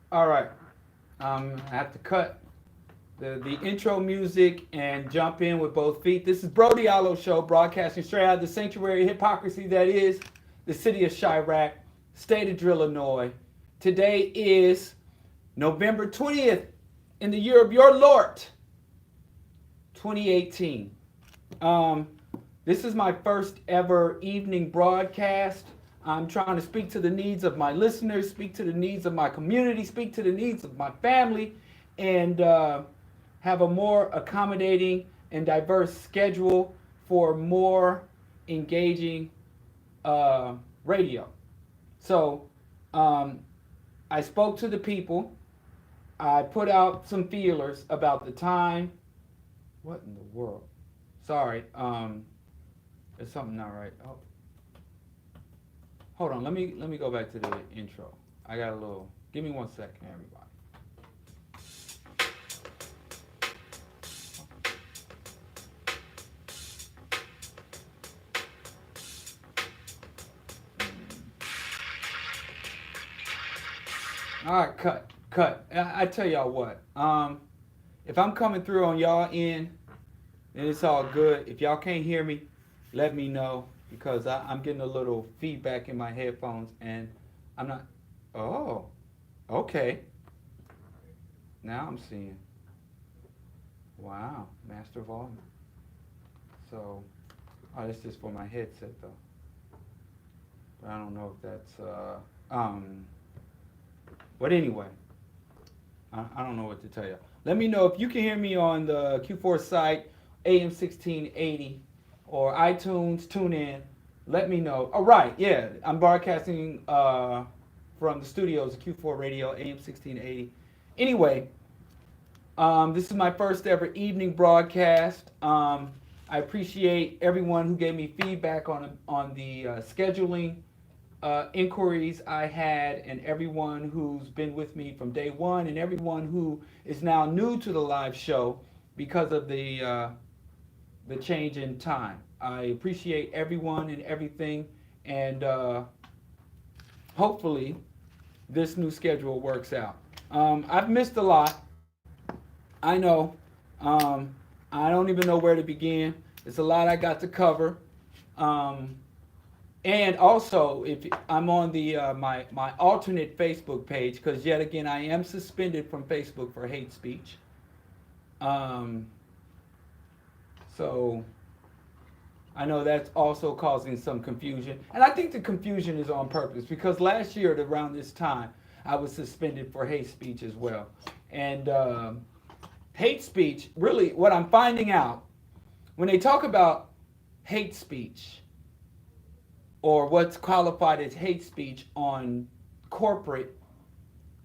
All right. I have to cut the intro music and jump in with both feet. This is Diallo Show, broadcasting straight out of the sanctuary of hypocrisy that is the city of Chirac, state of Illinois. Today is November 20th in the year of your Lord, 2018. Um, this is my first ever evening broadcast. I'm trying to speak to the needs of my listeners, speak to the needs of my community, speak to the needs of my family, and have a more accommodating and diverse schedule for more engaging radio. So um, I spoke to the people. I put out some feelers about the time. What in the world? Sorry, there's something not right. Oh, hold on. Let me go back to the intro. I got a little. Give me 1 second, everybody. All right, cut. I tell y'all what. If I'm coming through on y'all end, then it's all good. If y'all can't hear me, let me know because I'm getting a little feedback in my headphones and I'm not. Oh, okay. Now I'm seeing. Wow, master volume. So, oh, this is for my headset though. But I don't know if that's But anyway, I don't know what to tell you. Let me know if you can hear me on the Q4 site, AM 1680, or iTunes, TuneIn. Let me know. All right, yeah, I'm broadcasting from the studios of Q4 Radio, AM 1680. Anyway, this is my first ever evening broadcast. I appreciate everyone who gave me feedback on the scheduling inquiries I had, and everyone who's been with me from day one, and everyone who is now new to the live show because of the change in time. I appreciate everyone and everything, and hopefully this new schedule works out. I've missed a lot. I know. Um, I don't even know where to begin. It's a lot I got to cover. Um, And also, if I'm on the my alternate Facebook page, because yet again I am suspended from Facebook for hate speech. Um, so I know that's also causing some confusion, and I think the confusion is on purpose because last year at around this time I was suspended for hate speech as well. And hate speech, really, what I'm finding out when they talk about hate speech or what's qualified as hate speech on corporate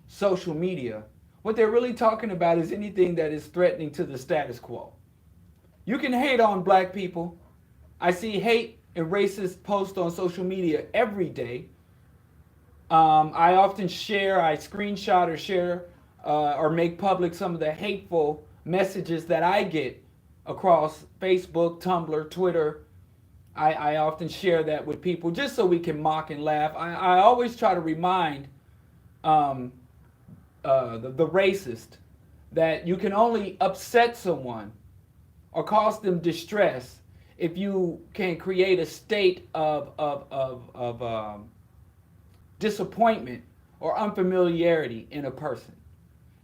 social media, what they're really talking about is anything that is threatening to the status quo. You can hate on black people. I see hate and racist posts on social media every day. I often share, I screenshot or share or make public some of the hateful messages that I get across Facebook, Tumblr, Twitter. I often share that with people just so we can mock and laugh. I always try to remind um, the racist that you can only upset someone or cause them distress if you can create a state of disappointment or unfamiliarity in a person.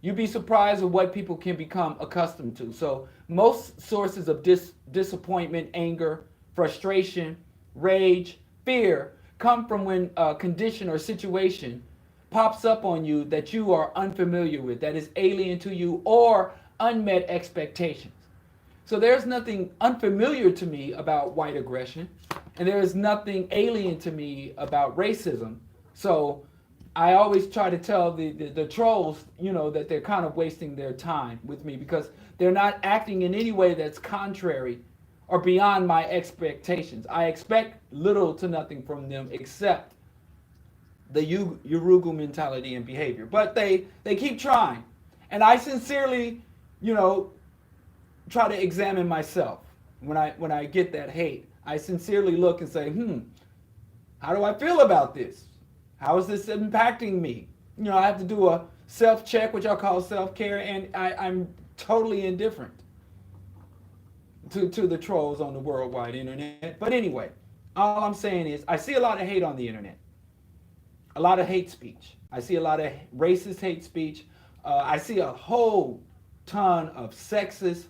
You'd be surprised at what people can become accustomed to. So most sources of disappointment, anger, frustration, rage, fear come from when a condition or situation pops up on you that you are unfamiliar with, that is alien to you, or unmet expectations. So there's nothing unfamiliar to me about white aggression, and there is nothing alien to me about racism. So I always try to tell the trolls, that they're kind of wasting their time with me because they're not acting in any way that's contrary or beyond my expectations. I expect little to nothing from them except the Urugu mentality and behavior. But they keep trying. And I sincerely, you know, try to examine myself when I get that hate. I sincerely look and say, how do I feel about this? How is this impacting me? I have to do a self-check, which I call self-care, and I'm totally indifferent to the trolls on the worldwide internet. But anyway, all I'm saying is I see a lot of hate on the internet, a lot of hate speech. I see a lot of racist hate speech. I see a whole ton of sexist,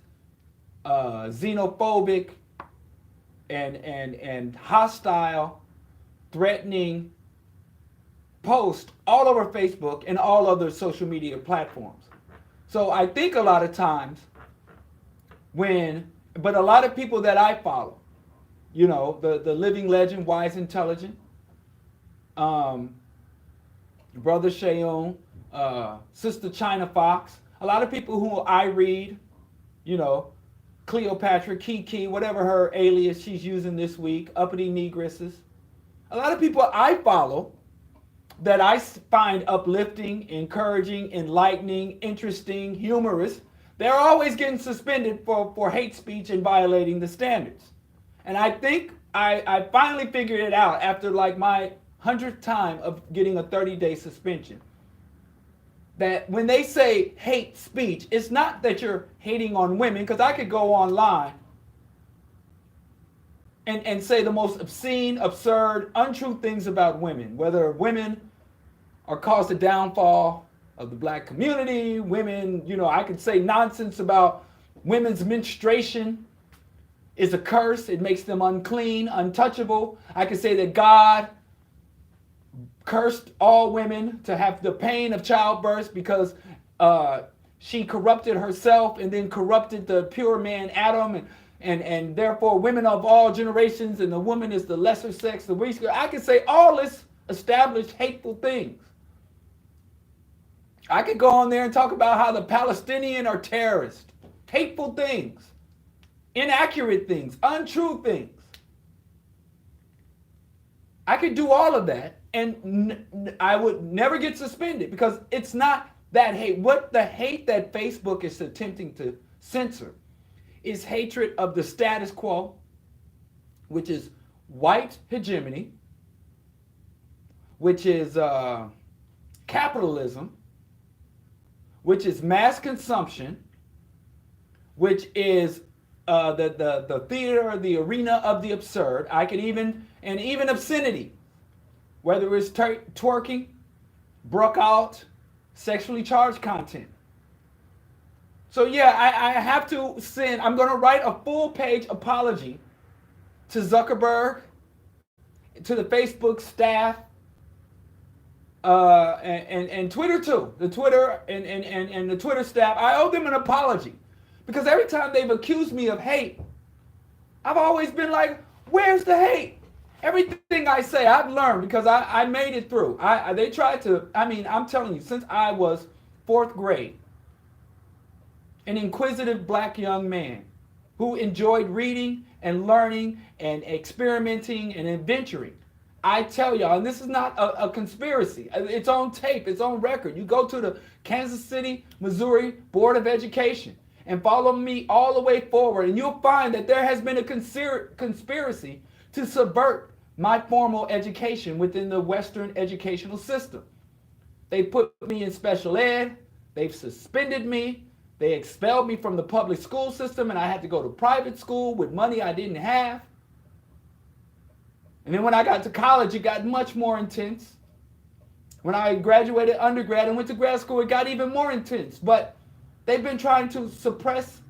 xenophobic, and hostile, threatening posts all over Facebook and all other social media platforms. So I think a lot of times but a lot of people that I follow, you know, the living legend, wise, intelligent, Brother Shayon, Sister China Fox, a lot of people who I read, you know, Cleopatra, Kiki, whatever her alias she's using this week, uppity negresses. A lot of people I follow that I find uplifting, encouraging, enlightening, interesting, humorous, they're always getting suspended for hate speech and violating the standards. And I think I finally figured it out after like my 100th time of getting a 30-day suspension. That when they say hate speech, it's not that you're hating on women, because I could go online and say the most obscene, absurd, untrue things about women, whether women are caused the downfall of the black community, women, you know, I could say nonsense about women's menstruation is a curse. It makes them unclean, untouchable. I could say that God cursed all women to have the pain of childbirth because she corrupted herself and then corrupted the pure man Adam, and therefore women of all generations, and the woman is the lesser sex, the weak. I could say all this established hateful things. I could go on there and talk about how the Palestinians are terrorists, hateful things, inaccurate things, untrue things. I could do all of that, and I would never get suspended, because it's not that hate. What the hate that Facebook is attempting to censor is hatred of the status quo, which is white hegemony, which is capitalism, which is mass consumption, which is the theater, the arena of the absurd. I could even obscenity, whether it's twerking, broke out, sexually charged content. So yeah, I have to send, I'm going to write a full page apology to Zuckerberg, to the Facebook staff, and Twitter too. The Twitter and the Twitter staff. I owe them an apology, because every time they've accused me of hate, I've always been like, where's the hate? Everything I say, I've learned, because I made it through. They tried to, I'm telling you, since I was 4th grade, an inquisitive black young man who enjoyed reading and learning and experimenting and adventuring. I tell y'all, and this is not a conspiracy. It's on tape. It's on record. You go to the Kansas City, Missouri Board of Education and follow me all the way forward, and you'll find that there has been a conspiracy to subvert my formal education within the Western educational system. They put me in special ed. They've suspended me. They expelled me from the public school system, and I had to go to private school with money I didn't have. And then when I got to college, it got much more intense. When I graduated undergrad and went to grad school, it got even more intense. But they've been trying to suppress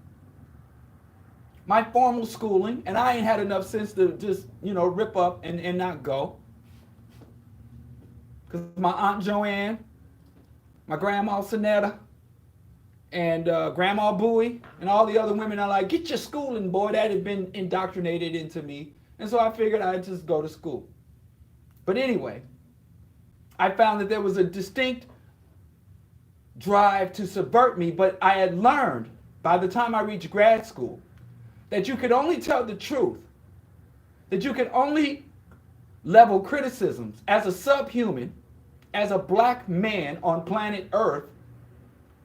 my formal schooling, and I ain't had enough sense to just, rip up and not go. Because my Aunt Joanne, my Grandma Sonetta, and Grandma Bowie, and all the other women are like, get your schooling, boy. That had been indoctrinated into me. And so I figured I'd just go to school. But anyway, I found that there was a distinct drive to subvert me, but I had learned by the time I reached grad school that you could only tell the truth, that you could only level criticisms as a subhuman, as a black man on planet Earth,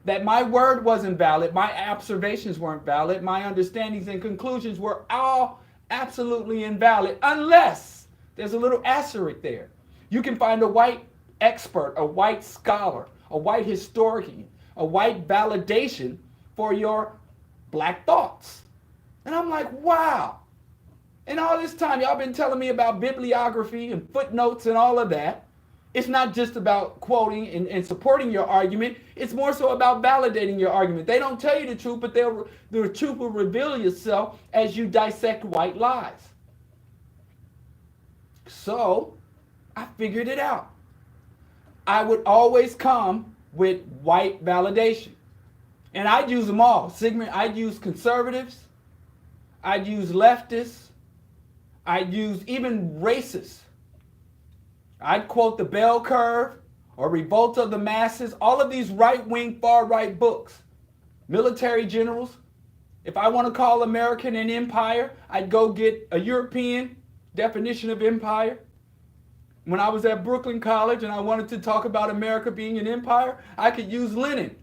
that my word wasn't valid, my observations weren't valid, my understandings and conclusions were all absolutely invalid, unless there's a little asterisk there. You can find a white expert, a white scholar, a white historian, a white validation for your black thoughts. And I'm like, wow. And all this time, y'all been telling me about bibliography and footnotes and all of that. It's not just about quoting and supporting your argument. It's more so about validating your argument. They don't tell you the truth, but the truth will reveal itself as you dissect white lies. So I figured it out. I would always come with white validation. And I'd use them all. I'd use conservatives. I'd use leftists. I'd use even racists. I'd quote The Bell Curve or Revolt of the Masses, all of these right-wing, far-right books. Military generals. If I want to call America an empire, I'd go get a European definition of empire. When I was at Brooklyn College and I wanted to talk about America being an empire, I could use Lenin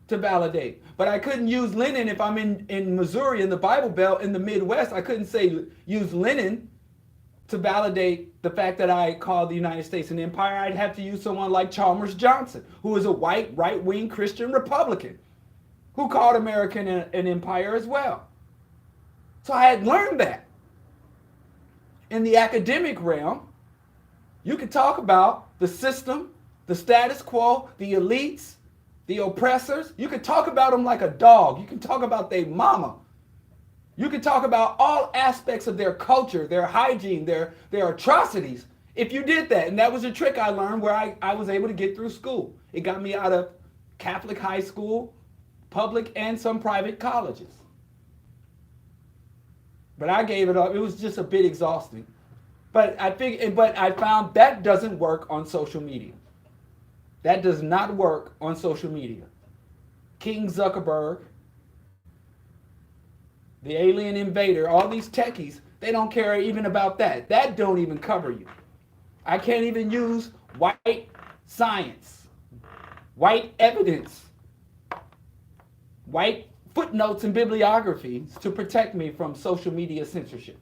to validate. But I couldn't use Lenin if I'm in Missouri, in the Bible Belt, in the Midwest. I couldn't use Lenin to validate the fact that I called the United States an empire. I'd have to use someone like Chalmers Johnson, who is a white, right-wing Christian Republican, who called America an empire as well. So I had learned that. In the academic realm, you could talk about the system, the status quo, the elites, the oppressors. You could talk about them like a dog. You can talk about their mama. You can talk about all aspects of their culture, their hygiene, their atrocities. If you did that, and that was a trick I learned where I was able to get through school. It got me out of Catholic high school, public, and some private colleges. But I gave it up. It was just a bit exhausting. But I found that doesn't work on social media. That does not work on social media. King Zuckerberg, the alien invader, all these techies, they don't care even about that. That don't even cover you. I can't even use white science, white evidence, white footnotes and bibliographies to protect me from social media censorship.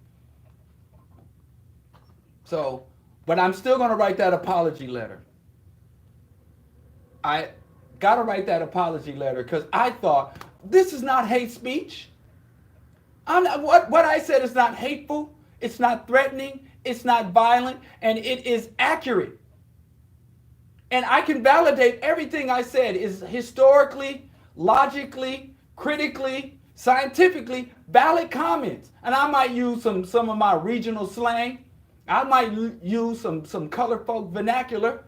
So, but I'm still going to write that apology letter. I got to write that apology letter because I thought, this is not hate speech. What I said is not hateful, it's not threatening, it's not violent, and it is accurate. And I can validate everything I said is historically, logically, critically, scientifically valid comments. And I might use some of my regional slang. I might use some color folk vernacular,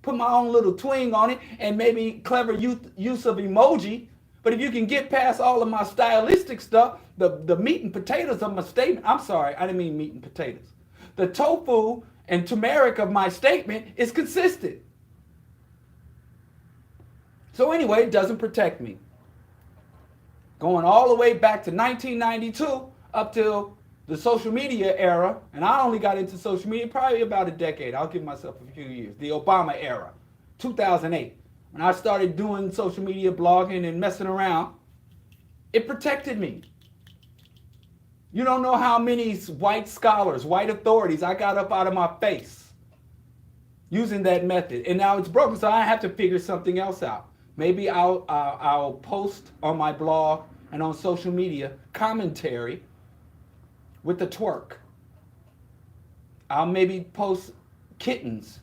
put my own little twang on it, and maybe clever use of emoji. But if you can get past all of my stylistic stuff, the meat and potatoes of my statement, I'm sorry, I didn't mean meat and potatoes. The tofu and turmeric of my statement is consistent. So anyway, it doesn't protect me. Going all the way back to 1992 up till the social media era, and I only got into social media probably about a decade. I'll give myself a few years. The Obama era, 2008. When I started doing social media blogging and messing around, it protected me. You don't know how many white scholars, white authorities I got up out of my face using that method. And now it's broken, so I have to figure something else out. Maybe I'll post on my blog and on social media commentary with the twerk. I'll maybe post kittens.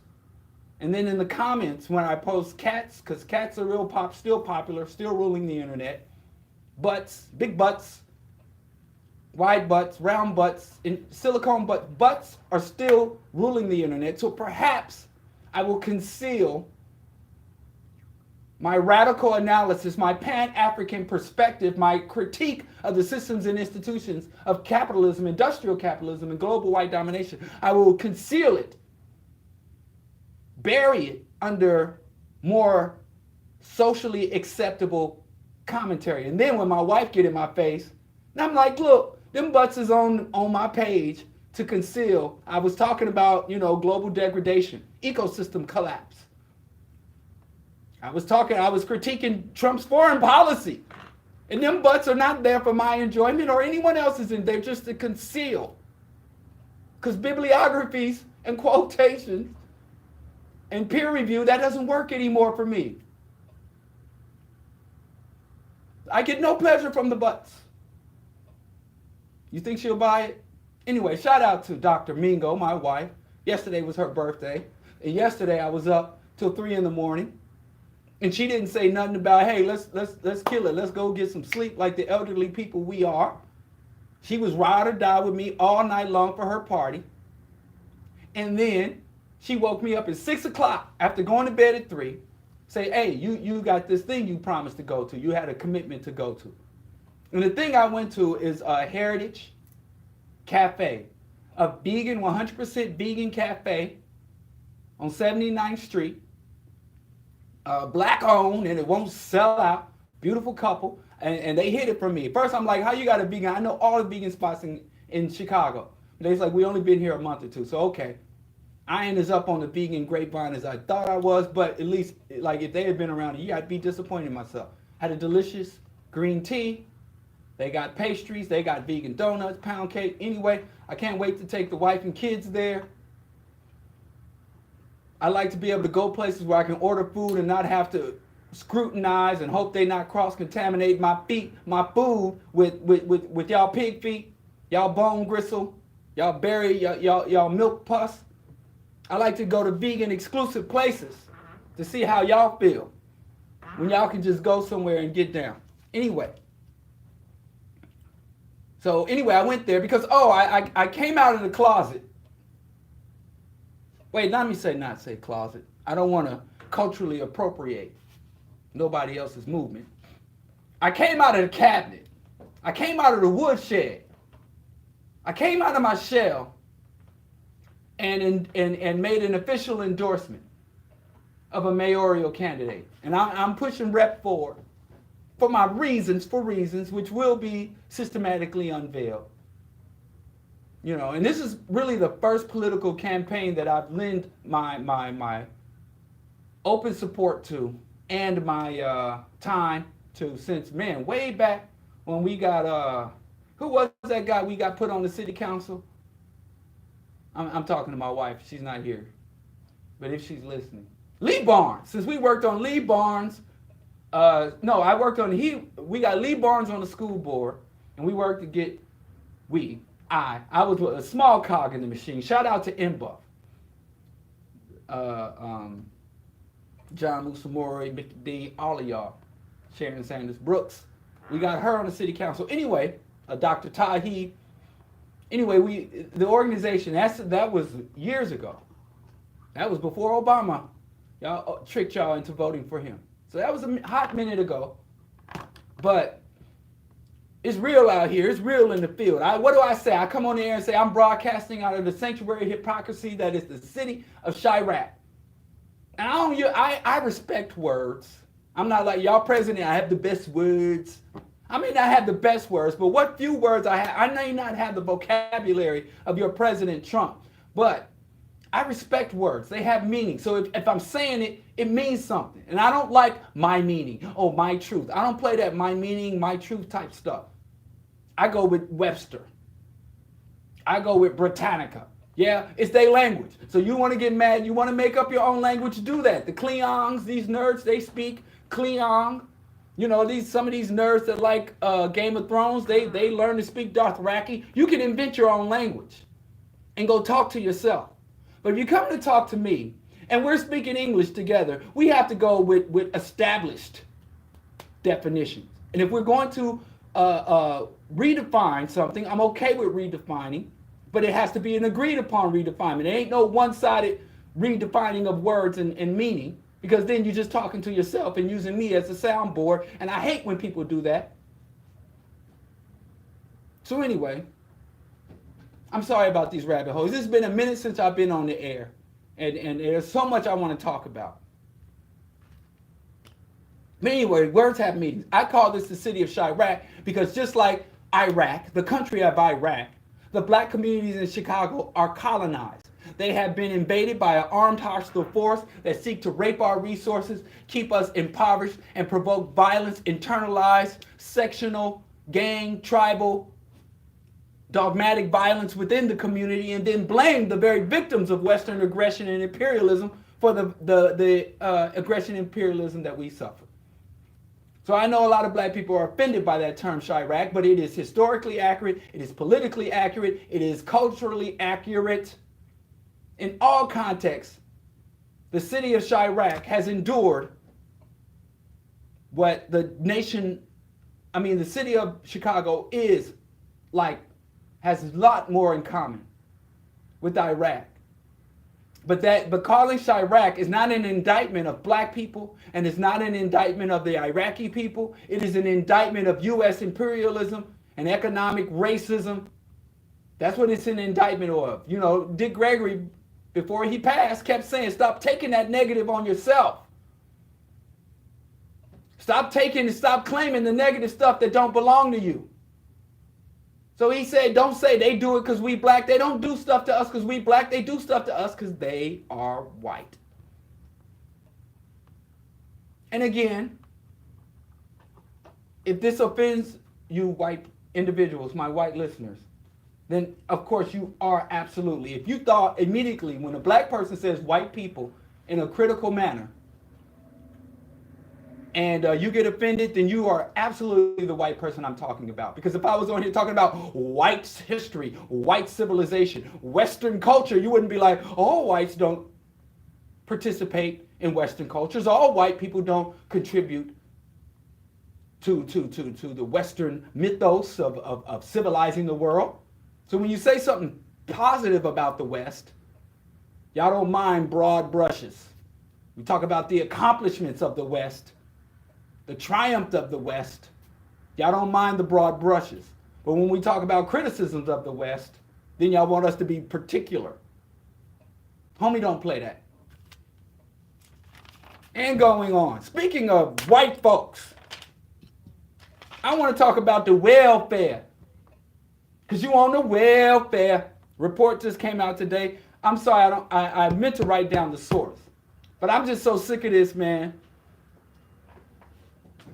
And then in the comments, when I post cats, because cats are still popular, still ruling the internet, butts, big butts, wide butts, round butts, and silicone butts are still ruling the internet. So perhaps I will conceal my radical analysis, my Pan-African perspective, my critique of the systems and institutions of capitalism, industrial capitalism, and global white domination. I will conceal it, bury it under more socially acceptable commentary. And then when my wife get in my face, and I'm like, look, them butts is on my page to conceal. I was talking about, global degradation, ecosystem collapse. I was critiquing Trump's foreign policy. And them butts are not there for my enjoyment or anyone else's, they're just to conceal. Because bibliographies and quotations And peer review, that doesn't work anymore for me. I get no pleasure from the butts. You think she'll buy it? Anyway, shout out to Dr. Mingo, my wife. Yesterday was her birthday. And yesterday I was up till 3 in the morning. And she didn't say nothing about, hey, let's kill it. Let's go get some sleep like the elderly people we are. She was ride or die with me all night long for her party. And then she woke me up at 6 o'clock after going to bed at 3. Say, hey, you got this thing you promised to go to. You had a commitment to go to. And the thing I went to is a Heritage Cafe, a vegan, 100% vegan cafe on 79th Street. Black owned, and it won't sell out. Beautiful couple. And they hid it from me. First, I'm like, how you got a vegan? I know all the vegan spots in Chicago. They're like, we only been here a month or two. So, okay. I ain't as up on the vegan grapevine as I thought I was, but at least, like, if they had been around a year, I'd be disappointed in myself. Had a delicious green tea. They got pastries. They got vegan donuts, pound cake. Anyway, I can't wait to take the wife and kids there. I like to be able to go places where I can order food and not have to scrutinize and hope they not cross-contaminate my food with y'all pig feet, y'all bone gristle, y'all berry, y'all milk pus. I like to go to vegan exclusive places to see how y'all feel when y'all can just go somewhere and get down. Anyway. So anyway, I went there because, I came out of the closet. Wait, let me not say closet. I don't want to culturally appropriate nobody else's movement. I came out of the cabinet. I came out of the woodshed. I came out of my shell and made an official endorsement of a mayoral candidate. And I'm pushing Rep. 4 for my reasons, which will be systematically unveiled. You know, and this is really the first political campaign that I've lent my open support to and my time to since, man, way back when we got, who was that guy we got put on the city council? I'm talking to my wife. She's not here. But if she's listening. Lee Barnes. Since we worked on Lee Barnes, I worked on, we got Lee Barnes on the school board, and we worked to get, I was a small cog in the machine. Shout out to MBuff. John Musamori, Mickey D, all of y'all. Sharon Sanders Brooks. We got her on the city council. Anyway, Dr. Tahi. Anyway, the organization, that was years ago. That was before Obama. Y'all tricked y'all into voting for him. So that was a hot minute ago. But it's real out here. It's real in the field. What do I say? I come on the air and say I'm broadcasting out of the sanctuary of hypocrisy that is the city of Chirac. And I respect words. I'm not like y'all president. I have the best words. I may not have the best words, but what few words I have, I may not have the vocabulary of your President Trump. But I respect words. They have meaning. So if I'm saying it, it means something. And I don't like my meaning. Oh, my truth. I don't play that my meaning, my truth type stuff. I go with Webster. I go with Britannica. Yeah, it's their language. So you want to get mad, you want to make up your own language, do that. The Kleongs, these nerds, they speak Kleong. You know, some of these nerds that like Game of Thrones, they learn to speak Dothraki. You can invent your own language and go talk to yourself. But if you come to talk to me and we're speaking English together, we have to go with established definitions. And if we're going to redefine something, I'm okay with redefining, but it has to be an agreed upon redefinement. It ain't no one-sided redefining of words and meaning, because then you're just talking to yourself and using me as a soundboard, and I hate when people do that. So anyway, I'm sorry about these rabbit holes. It's been a minute since I've been on the air, and there's so much I want to talk about. But anyway, words have meanings. I call this the city of Chirac because just like Iraq, the country of Iraq, the black communities in Chicago are colonized. They have been invaded by an armed hostile force that seek to rape our resources, keep us impoverished, and provoke violence, internalized, sectional, gang, tribal, dogmatic violence within the community, and then blame the very victims of Western aggression and imperialism for the aggression imperialism that we suffer. So I know a lot of black people are offended by that term Chirac, but it is historically accurate, it is politically accurate, it is culturally accurate. In all contexts, the city of Chirac has endured what the city of Chicago is like, has a lot more in common with Iraq. But calling Chirac is not an indictment of black people, and it's not an indictment of the Iraqi people. It is an indictment of U.S. imperialism and economic racism. That's what it's an indictment of. You know, Dick Gregory, before he passed, kept saying, stop taking that negative on yourself. Stop claiming the negative stuff that don't belong to you. So he said, don't say they do it because we black. They don't do stuff to us because we black. They do stuff to us because they are white. And again, if this offends you white individuals, my white listeners, then of course you are absolutely. If you thought immediately when a black person says white people in a critical manner, and you get offended, then you are absolutely the white person I'm talking about. Because if I was on here talking about white history, white civilization, Western culture, you wouldn't be like, all whites don't participate in Western cultures. All white people don't contribute to the Western mythos of civilizing the world. So when you say something positive about the West, y'all don't mind broad brushes. We talk about the accomplishments of the West, the triumph of the West. Y'all don't mind the broad brushes. But when we talk about criticisms of the West, then y'all want us to be particular. Homie, don't play that. And going on. Speaking of white folks, I want to talk about the welfare. Because you on the welfare. Report just came out today. I'm sorry, I meant to write down the source. But I'm just so sick of this, man.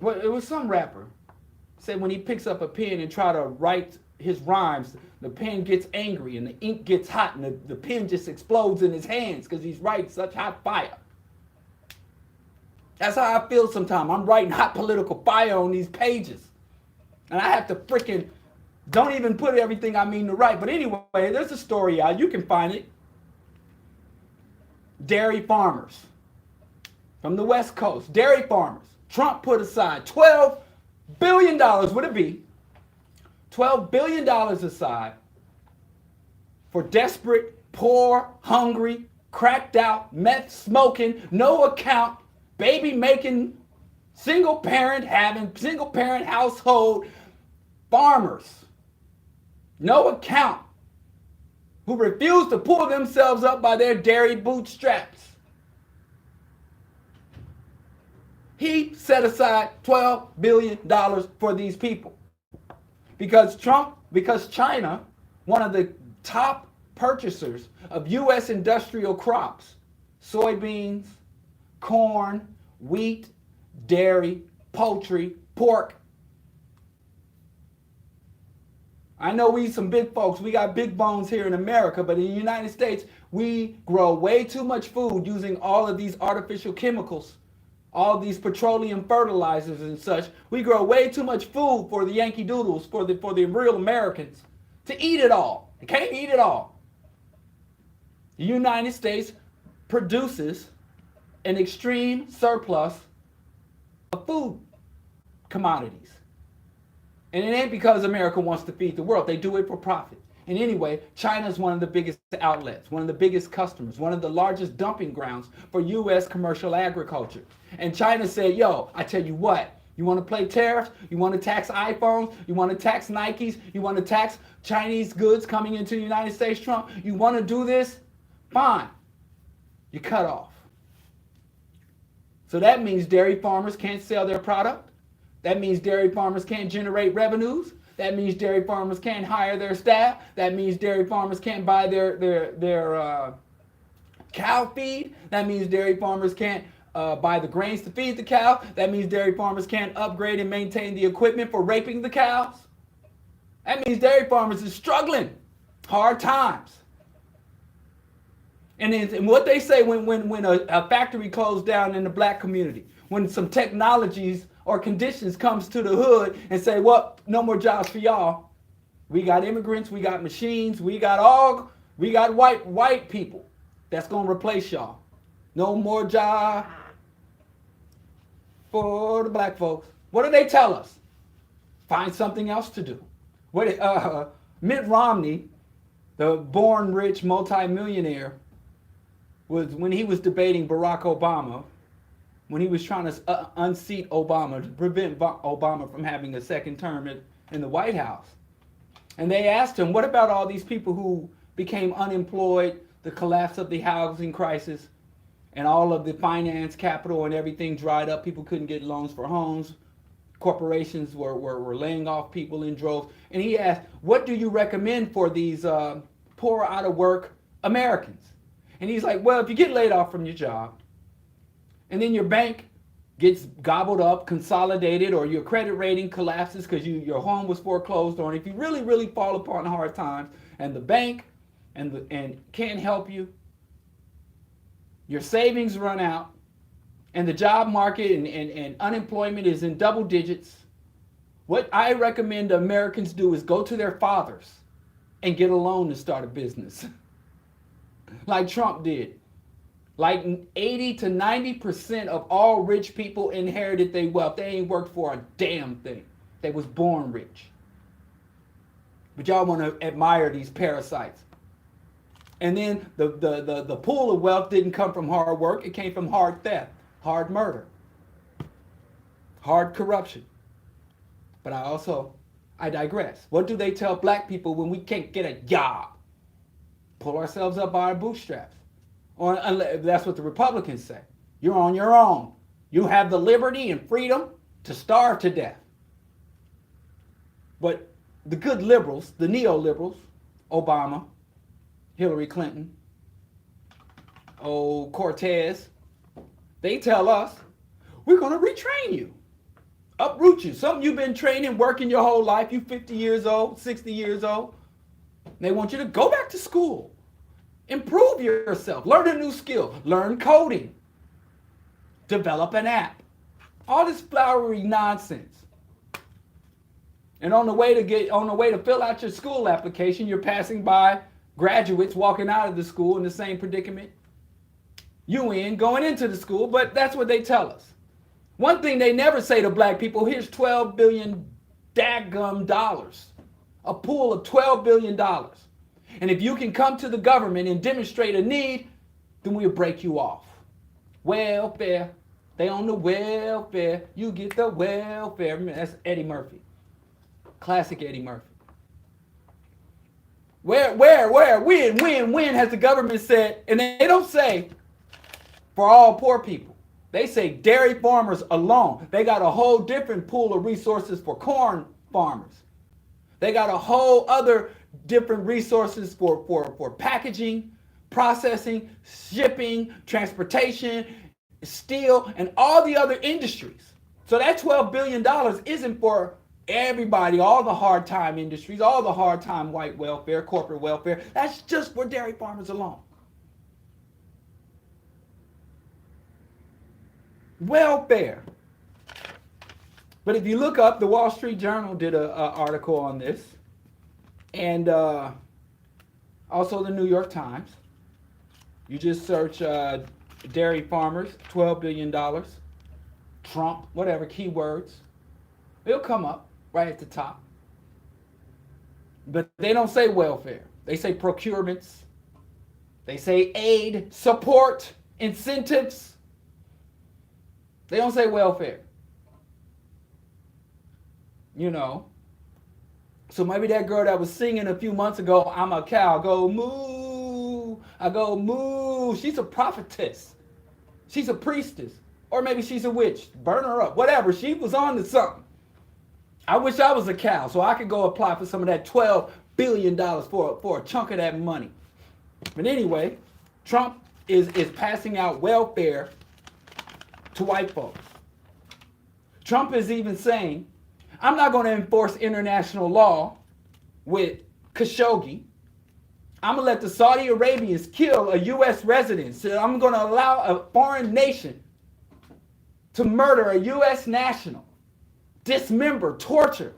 Well, it was some rapper said when he picks up a pen and try to write his rhymes, the pen gets angry and the ink gets hot and the pen just explodes in his hands because he's writing such hot fire. That's how I feel sometimes. I'm writing hot political fire on these pages. And I have to freaking, don't even put everything I mean to write. But anyway, there's a story out. You can find it. Dairy farmers from the West Coast. Dairy farmers. Trump put aside $12 billion, would it be? $12 billion aside for desperate, poor, hungry, cracked out, meth smoking, no account, baby making, single parent household farmers. No account. Who refuse to pull themselves up by their dairy bootstraps. He set aside $12 billion for these people. Because China, one of the top purchasers of U.S. industrial crops, soybeans, corn, wheat, dairy, poultry, pork. I know we some big folks, we got big bones here in America, but in the United States, we grow way too much food using all of these artificial chemicals. All these petroleum fertilizers and such. We grow way too much food for the Yankee Doodles, for the real Americans, to eat it all. You can't eat it all. The United States produces an extreme surplus of food commodities. And it ain't because America wants to feed the world. They do it for profit. And anyway, China is one of the biggest outlets, one of the biggest customers, one of the largest dumping grounds for U.S. commercial agriculture. And China said, yo, I tell you what, you want to play tariffs? You want to tax iPhones? You want to tax Nikes? You want to tax Chinese goods coming into the United States, Trump? You want to do this? Fine. You cut off. So that means dairy farmers can't sell their product. That means dairy farmers can't generate revenues. That means dairy farmers can't hire their staff. That means dairy farmers can't buy their cow feed. That means dairy farmers can't buy the grains to feed the cow. That means dairy farmers can't upgrade and maintain the equipment for raping the cows. That means dairy farmers is struggling. Hard times. And what they say when a factory closed down in the black community, when some technologies or conditions comes to the hood and say, well, no more jobs for y'all. We got immigrants, we got machines, we got white people that's gonna replace y'all. No more job for the black folks. What do they tell us? Find something else to do. Mitt Romney, the born rich multimillionaire, was when he was debating Barack Obama, when he was trying to unseat Obama to prevent Obama from having a second term in the White House. And they asked him, what about all these people who became unemployed, the collapse of the housing crisis, and all of the finance capital and everything dried up. People couldn't get loans for homes. Corporations were laying off people in droves. And he asked, what do you recommend for these poor, out of work Americans? And he's like, well, if you get laid off from your job, and then your bank gets gobbled up, consolidated, or your credit rating collapses because your home was foreclosed on, if you really, really fall upon hard times, and the bank and can't help you, your savings run out, and the job market and unemployment is in double digits, what I recommend Americans do is go to their fathers and get a loan to start a business. Like Trump did. Like 80 to 90% of all rich people inherited their wealth. They ain't worked for a damn thing. They was born rich. But y'all want to admire these parasites. And then the pool of wealth didn't come from hard work. It came from hard theft, hard murder, hard corruption. But I digress. What do they tell black people when we can't get a job? Pull ourselves up by our bootstraps. Or that's what the Republicans say. You're on your own. You have the liberty and freedom to starve to death. But the good liberals, the neoliberals, Obama, Hillary Clinton, Cortez, they tell us, we're going to retrain you, uproot you. Something you've been training, working your whole life. You 50 years old, 60 years old. They want you to go back to school. Improve yourself. Learn a new skill. Learn coding. Develop an app. All this flowery nonsense. And on the way to fill out your school application, you're passing by graduates walking out of the school in the same predicament you in, going into the school, but that's what they tell us. One thing they never say to black people, here's $12 billion daggum dollars. A pool of $12 billion. And if you can come to the government and demonstrate a need, then we'll break you off. Welfare. They on the welfare. You get the welfare. That's Eddie Murphy. Classic Eddie Murphy. When has the government said, and they don't say for all poor people. They say dairy farmers alone. They got a whole different pool of resources for corn farmers. They got a whole other different resources for packaging, processing, shipping, transportation, steel, and all the other industries. So that $12 billion isn't for everybody, all the hard time industries, all the hard time white welfare, corporate welfare. That's just for dairy farmers alone. Welfare. But if you look up, the Wall Street Journal did an article on this, and also the New York Times. You just search dairy farmers, $12 billion, Trump, whatever, keywords. It'll come up right at the top. But they don't say welfare. They say procurements. They say aid, support, incentives. They don't say welfare. You know. So maybe that girl that was singing a few months ago, I'm a cow, go moo. I go moo. She's a prophetess. She's a priestess. Or maybe she's a witch. Burn her up. Whatever. She was on to something. I wish I was a cow so I could go apply for some of that $12 billion for a chunk of that money. But anyway, Trump is passing out welfare to white folks. Trump is even saying, I'm not going to enforce international law with Khashoggi. I'm going to let the Saudi Arabians kill a U.S. resident. So I'm going to allow a foreign nation to murder a U.S. national, dismember, torture,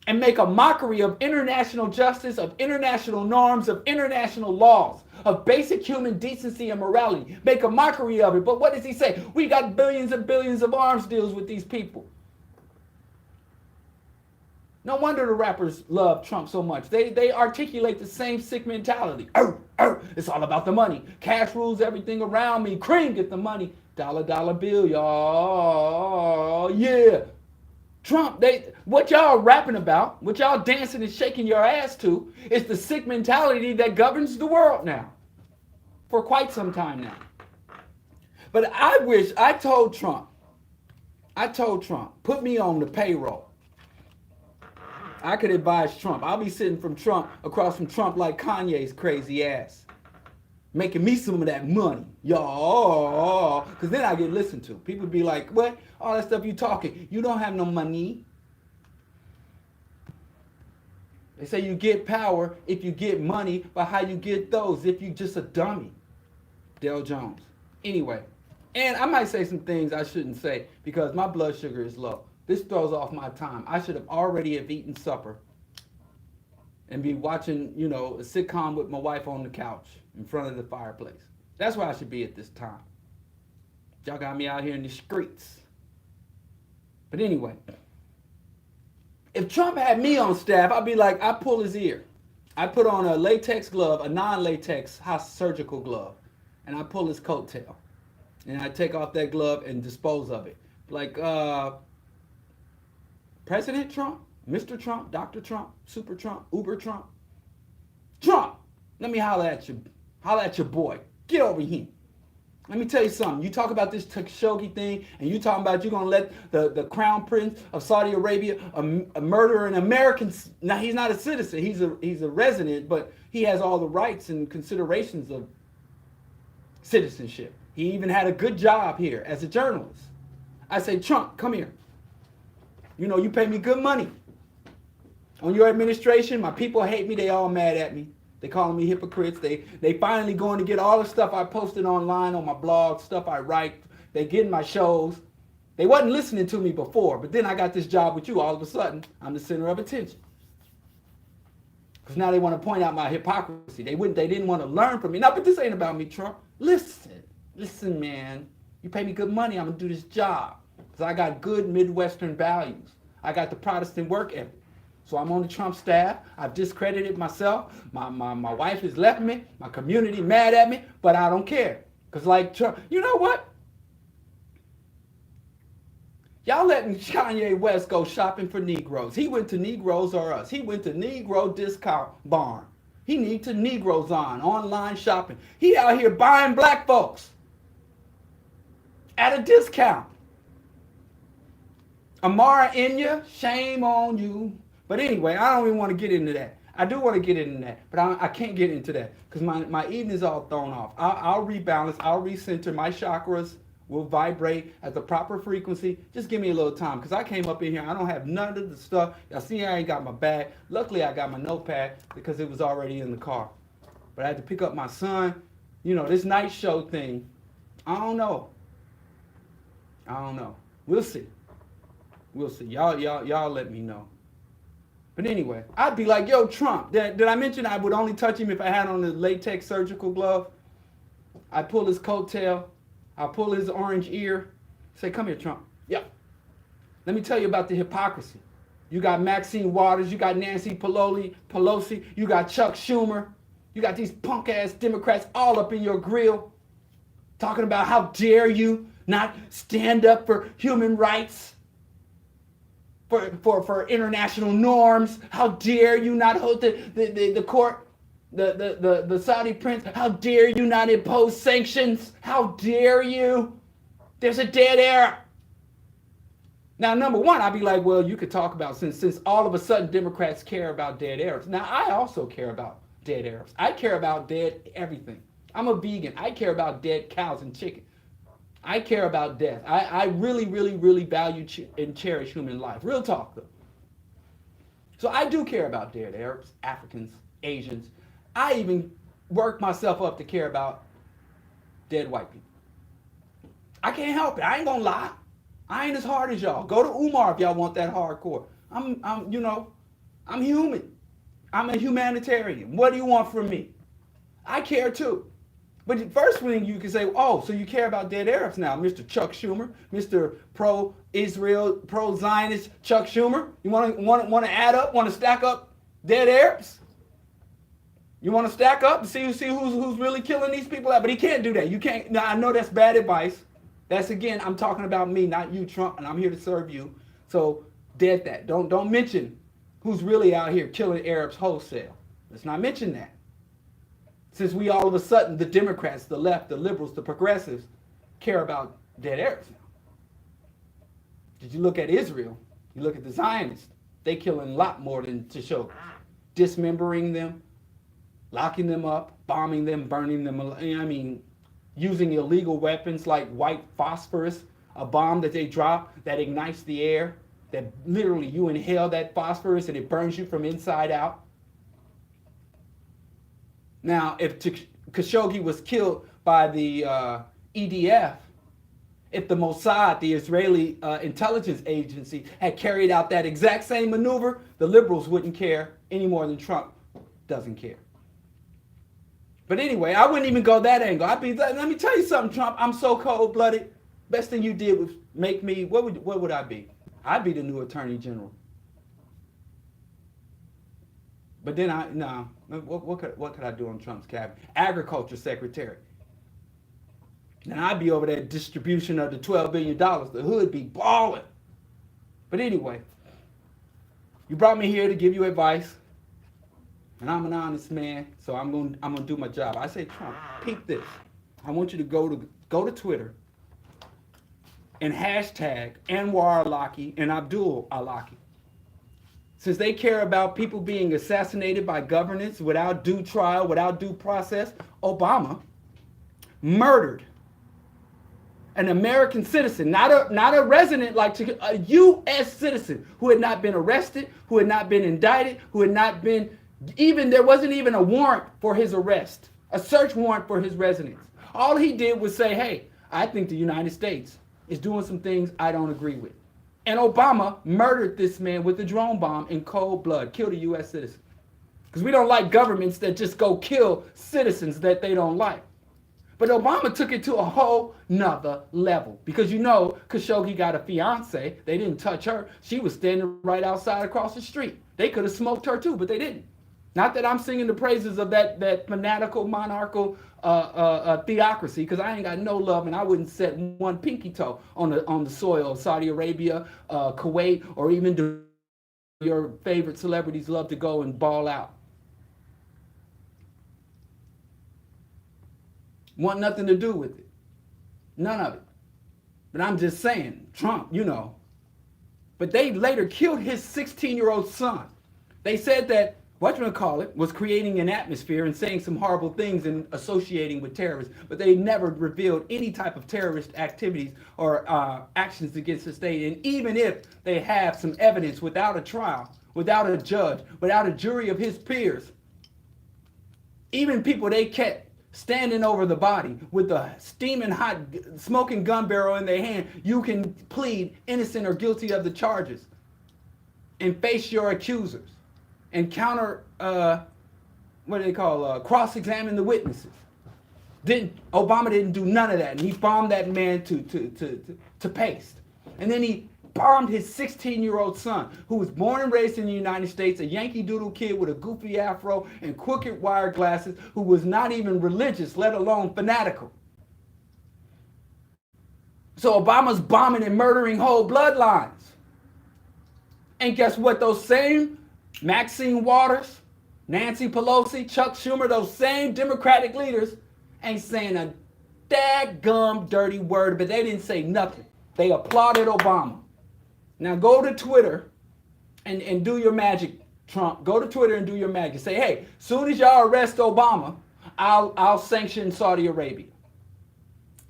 and make a mockery of international justice, of international norms, of international laws, of basic human decency and morality. Make a mockery of it. But what does he say? We got billions and billions of arms deals with these people. No wonder the rappers love Trump so much. They articulate the same sick mentality. It's all about the money. Cash rules everything around me. Cream, get the money. Dollar, dollar bill, y'all. Yeah. Trump, what y'all rapping about, what y'all dancing and shaking your ass to, is the sick mentality that governs the world now. For quite some time now. But I told Trump, put me on the payroll. I could advise Trump. I'll be sitting across from Trump like Kanye's crazy ass. Making me some of that money. Y'all. Because then I get listened to. People be like, what? All that stuff you talking. You don't have no money. They say you get power if you get money, but how you get those if you just a dummy. Dale Jones. Anyway. And I might say some things I shouldn't say because my blood sugar is low. This throws off my time. I should have already have eaten supper and be watching, a sitcom with my wife on the couch in front of the fireplace. That's where I should be at this time. Y'all got me out here in the streets. But anyway, if Trump had me on staff, I'd be like, I pull his ear. I put on a latex glove, a non-latex surgical glove, and I pull his coattail. And I take off that glove and dispose of it. Like, President Trump, Mr. Trump, Dr. Trump, Super Trump, Uber Trump. Trump, let me holler at you. Holler at your boy. Get over here. Let me tell you something. You talk about this Khashoggi thing, and you talking about you're going to let the crown prince of Saudi Arabia murder an American. Now, he's not a citizen. He's a resident, but he has all the rights and considerations of citizenship. He even had a good job here as a journalist. I say, Trump, come here. You pay me good money. On your administration, my people hate me. They all mad at me. They calling me hypocrites. They finally going to get all the stuff I posted online on my blog, stuff I write. They getting my shows. They wasn't listening to me before, but then I got this job with you. All of a sudden, I'm the center of attention. Because now they want to point out my hypocrisy. They didn't want to learn from me. No, but this ain't about me, Trump. Listen, man. You pay me good money, I'm going to do this job. Because I got good Midwestern values. I got the Protestant work ethic. So I'm on the Trump staff. I've discredited myself. My wife has left me. My community mad at me. But I don't care. Because like Trump, you know what? Y'all letting Kanye West go shopping for Negroes. He went to Negroes or Us. He went to Negro Discount Barn. He need to Negroes online shopping. He out here buying black folks at a discount. Amara Inya, shame on you. But anyway, I don't even want to get into that. I do want to get into that, but I can't get into that because my evening's all thrown off. I'll rebalance. I'll recenter. My chakras will vibrate at the proper frequency. Just give me a little time because I came up in here. I don't have none of the stuff. Y'all see I ain't got my bag. Luckily, I got my notepad because it was already in the car. But I had to pick up my son. This night show thing. I don't know. We'll see. Y'all let me know. But anyway, I'd be like, yo, Trump, did I mention I would only touch him if I had on the latex surgical glove? I pull his coattail. I pull his orange ear. Say, come here, Trump. Yeah. Let me tell you about the hypocrisy. You got Maxine Waters. You got Nancy Pelosi. You got Chuck Schumer. You got these punk-ass Democrats all up in your grill talking about how dare you not stand up for human rights. For international norms, how dare you not hold the court, the Saudi prince, how dare you not impose sanctions, how dare you, there's a dead era. Now, number one, I'd be like, well, you could talk about, since all of a sudden Democrats care about dead Arabs. Now, I also care about dead Arabs. I care about dead everything. I'm a vegan. I care about dead cows and chicken. I care about death. I really, really, really value and cherish human life. Real talk, though. So I do care about dead Arabs, Africans, Asians. I even work myself up to care about dead white people. I can't help it. I ain't gonna lie. I ain't as hard as y'all. Go to Umar if y'all want that hardcore. I'm human. I'm a humanitarian. What do you want from me? I care too. But the first thing you can say, oh, so you care about dead Arabs now, Mr. Chuck Schumer, Mr. Pro-Israel, pro-Zionist Chuck Schumer. You want to add up, want to stack up dead Arabs? You want to stack up and see who's really killing these people out? But he can't do that. You can't. Now, I know that's bad advice. That's, again, I'm talking about me, not you, Trump, and I'm here to serve you. So dead that. Don't mention who's really out here killing Arabs wholesale. Let's not mention that. Since we all of a sudden, the Democrats, the left, the liberals, the progressives, care about dead Arabs now. Did you look at Israel? You look at the Zionists. They killing a lot more than Khashoggi. Dismembering them, locking them up, bombing them, burning them. I mean, using illegal weapons like white phosphorus, a bomb that they drop that ignites the air, that literally you inhale that phosphorus and it burns you from inside out. Now, if Khashoggi was killed by the EDF, if the Mossad, the Israeli intelligence agency, had carried out that exact same maneuver, the liberals wouldn't care any more than Trump doesn't care. But anyway, I wouldn't even go that angle. Let me tell you something, Trump. I'm so cold-blooded. Best thing you did was make me, what would I be? I'd be the new attorney general. But then what could I do on Trump's cabinet? Agriculture secretary. And I'd be over there distribution of the $12 billion. The hood be balling. But anyway, you brought me here to give you advice. And I'm an honest man, so I'm gonna do my job. I say, Trump, peep this. I want you to go to Twitter and hashtag Anwar al-Awlaki and Abdul al-Awlaki. Since they care about people being assassinated by governance without due trial, without due process, Obama murdered an American citizen, not a resident, like a U.S. citizen who had not been arrested, who had not been indicted, who had not been there wasn't even a warrant for his arrest, a search warrant for his residence. All he did was say, hey, I think the United States is doing some things I don't agree with. And Obama murdered this man with a drone bomb in cold blood, killed a U.S. citizen. Because we don't like governments that just go kill citizens that they don't like. But Obama took it to a whole nother level. Because Khashoggi got a fiance. They didn't touch her. She was standing right outside across the street. They could have smoked her too, but they didn't. Not that I'm singing the praises of that fanatical, monarchical theocracy, because I ain't got no love and I wouldn't set one pinky toe on the soil of Saudi Arabia, Kuwait, or even your favorite celebrities love to go and ball out. Want nothing to do with it. None of it. But I'm just saying, Trump, But they later killed his 16-year-old son. They said that whatchamacallit was creating an atmosphere and saying some horrible things and associating with terrorists, but they never revealed any type of terrorist activities or actions against the state. And even if they have some evidence without a trial, without a judge, without a jury of his peers, even people they kept standing over the body with the steaming hot smoking gun barrel in their hand, you can plead innocent or guilty of the charges and face your accusers and cross-examine the witnesses. Obama didn't do none of that, and he bombed that man to paste. And then he bombed his 16-year-old son, who was born and raised in the United States, a Yankee Doodle kid with a goofy afro and crooked wire glasses, who was not even religious, let alone fanatical. So Obama's bombing and murdering whole bloodlines. And guess what? Those same Maxine Waters, Nancy Pelosi, Chuck Schumer, those same Democratic leaders ain't saying a dadgum dirty word, but they didn't say nothing. They applauded Obama. Now go to Twitter and do your magic, Trump. Go to Twitter and do your magic. Say, hey, soon as y'all arrest Obama, I'll sanction Saudi Arabia.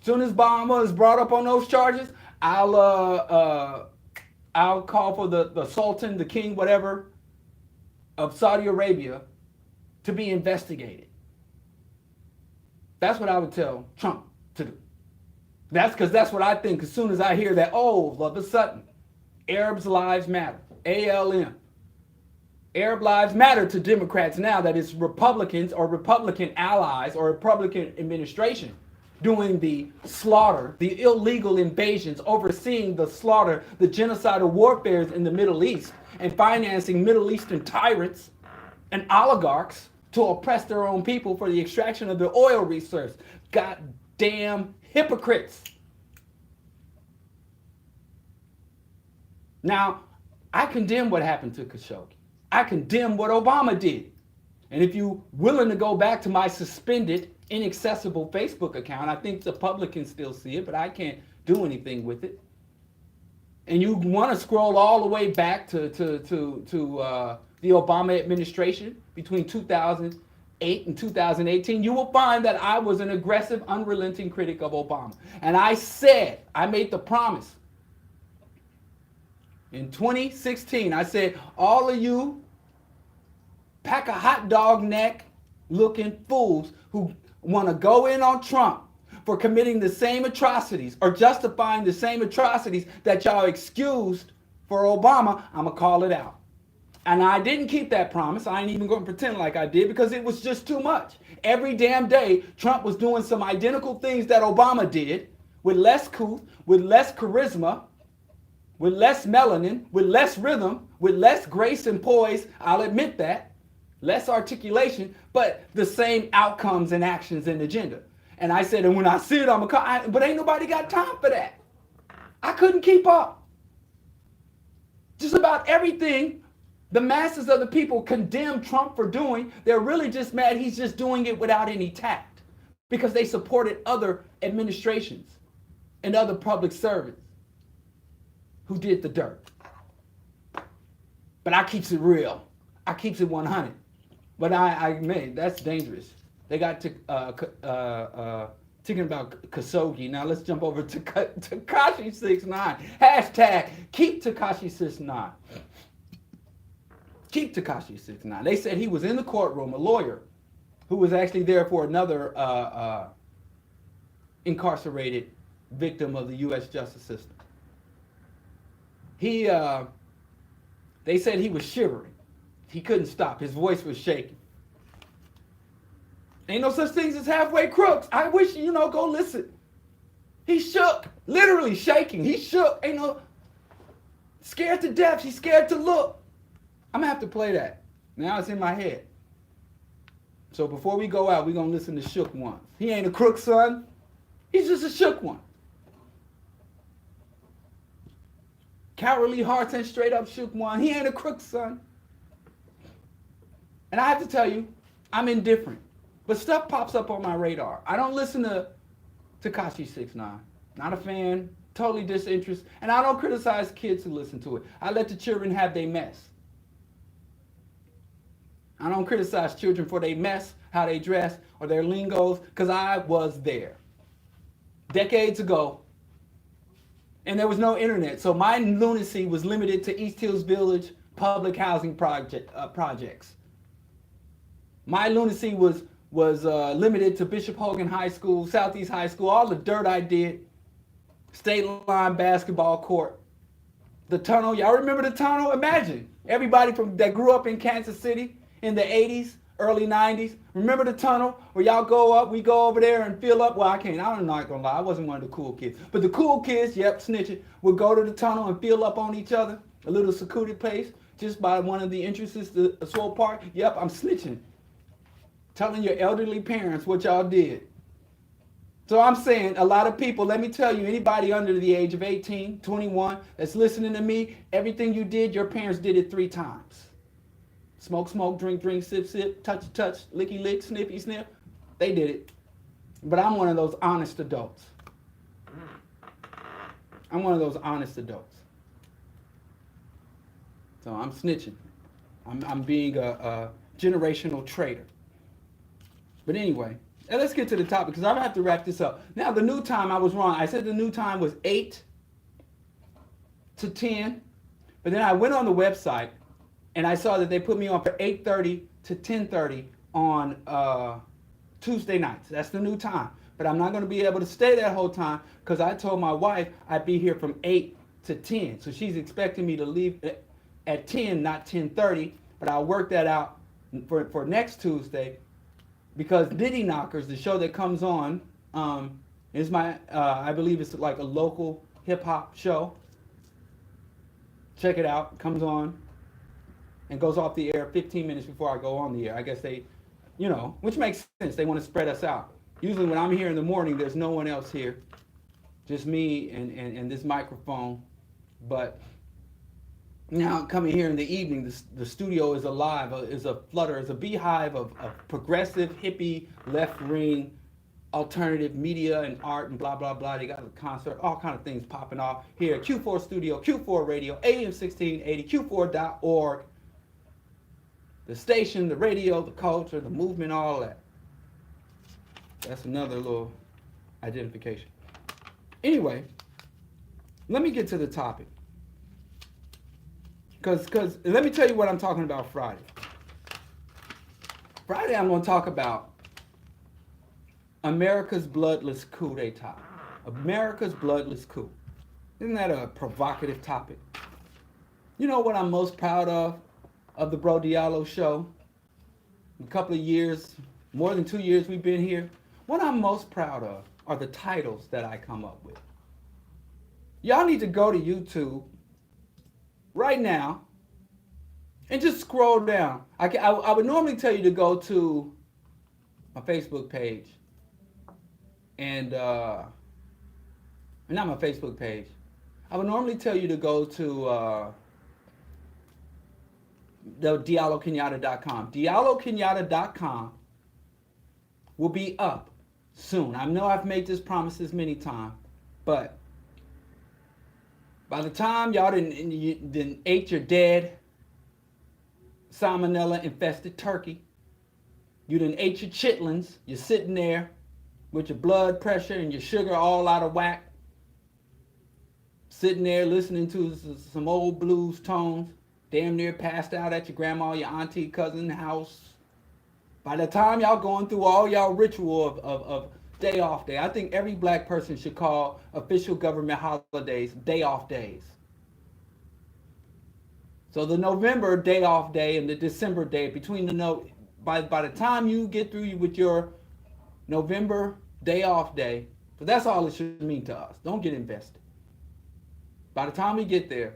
Soon as Obama is brought up on those charges, I'll call for the Sultan, the king, whatever, of Saudi Arabia to be investigated. That's what I would tell Trump to do. That's because that's what I think as soon as I hear that, oh, all of a sudden, Arabs' lives matter, ALM. Arab lives matter to Democrats now that it's Republicans or Republican allies or Republican administration doing the slaughter, the illegal invasions, overseeing the slaughter, the genocidal warfares in the Middle East, and financing Middle Eastern tyrants and oligarchs to oppress their own people for the extraction of their oil resource. Goddamn hypocrites. Now, I condemn what happened to Khashoggi. I condemn what Obama did. And if you're willing to go back to my suspended, inaccessible Facebook account, I think the public can still see it, but I can't do anything with it. And you want to scroll all the way back to the Obama administration between 2008 and 2018, you will find that I was an aggressive, unrelenting critic of Obama. And I made the promise in 2016, I said, all of you pack of hot dog neck looking fools who want to go in on Trump for committing the same atrocities or justifying the same atrocities that y'all excused for Obama, I'm going to call it out. And I didn't keep that promise. I ain't even going to pretend like I did because it was just too much. Every damn day, Trump was doing some identical things that Obama did with less couth, with less charisma, with less melanin, with less rhythm, with less grace and poise. I'll admit that. Less articulation, but the same outcomes and actions and agenda. And I said, and when I see it, I'm going to call. But ain't nobody got time for that. I couldn't keep up. Just about everything the masses of the people condemn Trump for doing, they're really just mad he's just doing it without any tact because they supported other administrations and other public servants who did the dirt. But I keeps it real. I keeps it 100. But that's dangerous. They got to thinking about Khashoggi. Now let's jump over to Tekashi 69. Hashtag keep Tekashi 69. Keep Tekashi 69. They said he was in the courtroom, a lawyer who was actually there for another incarcerated victim of the U.S. justice system. They said he was shivering. He couldn't stop. His voice was shaking. Ain't no such things as halfway crooks. I wish, go listen. He shook, literally shaking. He shook. Ain't no, scared to death. He's scared to look. I'm going to have to play that. Now it's in my head. So before we go out, we're going to listen to Shook One. He ain't a crook, son. He's just a shook one. Cowardly hearts and straight up shook one. He ain't a crook, son. And I have to tell you, I'm indifferent. But stuff pops up on my radar. I don't listen to Tekashi 69. Not a fan, totally disinterested. And I don't criticize kids who listen to it. I let the children have their mess. I don't criticize children for their mess, how they dress, or their lingos, because I was there. Decades ago, and there was no internet, so my lunacy was limited to East Hills Village public housing projects. My lunacy was limited to Bishop Hogan High School, Southeast High School, all the dirt I did, state line basketball court, the tunnel. Y'all remember the tunnel? Imagine everybody that grew up in Kansas City in the 80s, early 90s. Remember the tunnel where y'all go up, we go over there and fill up? Well, I'm not gonna lie, I wasn't one of the cool kids. But the cool kids, yep, snitching, would go to the tunnel and fill up on each other, a little secluded place, just by one of the entrances to Swole Park. Yep, I'm snitching. Telling your elderly parents what y'all did. So I'm saying a lot of people, let me tell you, anybody under the age of 18, 21 that's listening to me, everything you did, your parents did it 3 times. Smoke, smoke, drink, drink, sip, sip, touch, touch, licky, lick, snippy, snip. They did it. But I'm one of those honest adults. I'm one of those honest adults. So I'm snitching. I'm being a generational traitor. But anyway, let's get to the topic because I'm going to have to wrap this up. Now, the new time, I was wrong. I said the new time was 8 to 10. But then I went on the website and I saw that they put me on for 8:30 to 10:30 on Tuesday nights. That's the new time. But I'm not going to be able to stay that whole time because I told my wife I'd be here from 8 to 10. So she's expecting me to leave at 10, not 10:30. But I'll work that out for next Tuesday because Diddy Knockers, the show that comes on, is my, I believe it's like a local hip hop show. Check it out. Comes on and goes off the air 15 minutes before I go on the air. I guess they, which makes sense. They want to spread us out. Usually when I'm here in the morning, there's no one else here. Just me and this microphone. But now coming here in the evening, the studio is alive, is a flutter, is a beehive of progressive, hippie, left-wing, alternative media and art and blah, blah, blah. They got a concert, all kind of things popping off here at Q4 Studio, Q4 Radio, AM 1680, Q4.org. The station, the radio, the culture, the movement, all that. That's another little identification. Anyway, let me get to the topic. Because let me tell you what I'm talking about Friday. Friday, I'm going to talk about America's bloodless coup d'etat. America's bloodless coup. Isn't that a provocative topic? You know what I'm most proud of the Bro Diallo show? A couple of years, more than 2 years we've been here. What I'm most proud of are the titles that I come up with. Y'all need to go to YouTube right now and just scroll down. I would normally tell you to go to my Facebook page and not my Facebook page. I would normally tell you to go to the DialloKenyatta.com. DialloKenyatta.com will be up soon. I know I've made this promises many times, but by the time y'all didn't ate your dead salmonella infested turkey, you didn't ate your chitlins, you're sitting there with your blood pressure and your sugar all out of whack, sitting there listening to some old blues tones, damn near passed out at your grandma, your auntie, cousin house. By the time y'all going through all y'all ritual of day off day, I think every black person should call official government holidays day off days. So the November day off day and the December day, by the time you get through with your November day off day, so that's all it should mean to us. Don't get invested. By the time we get there,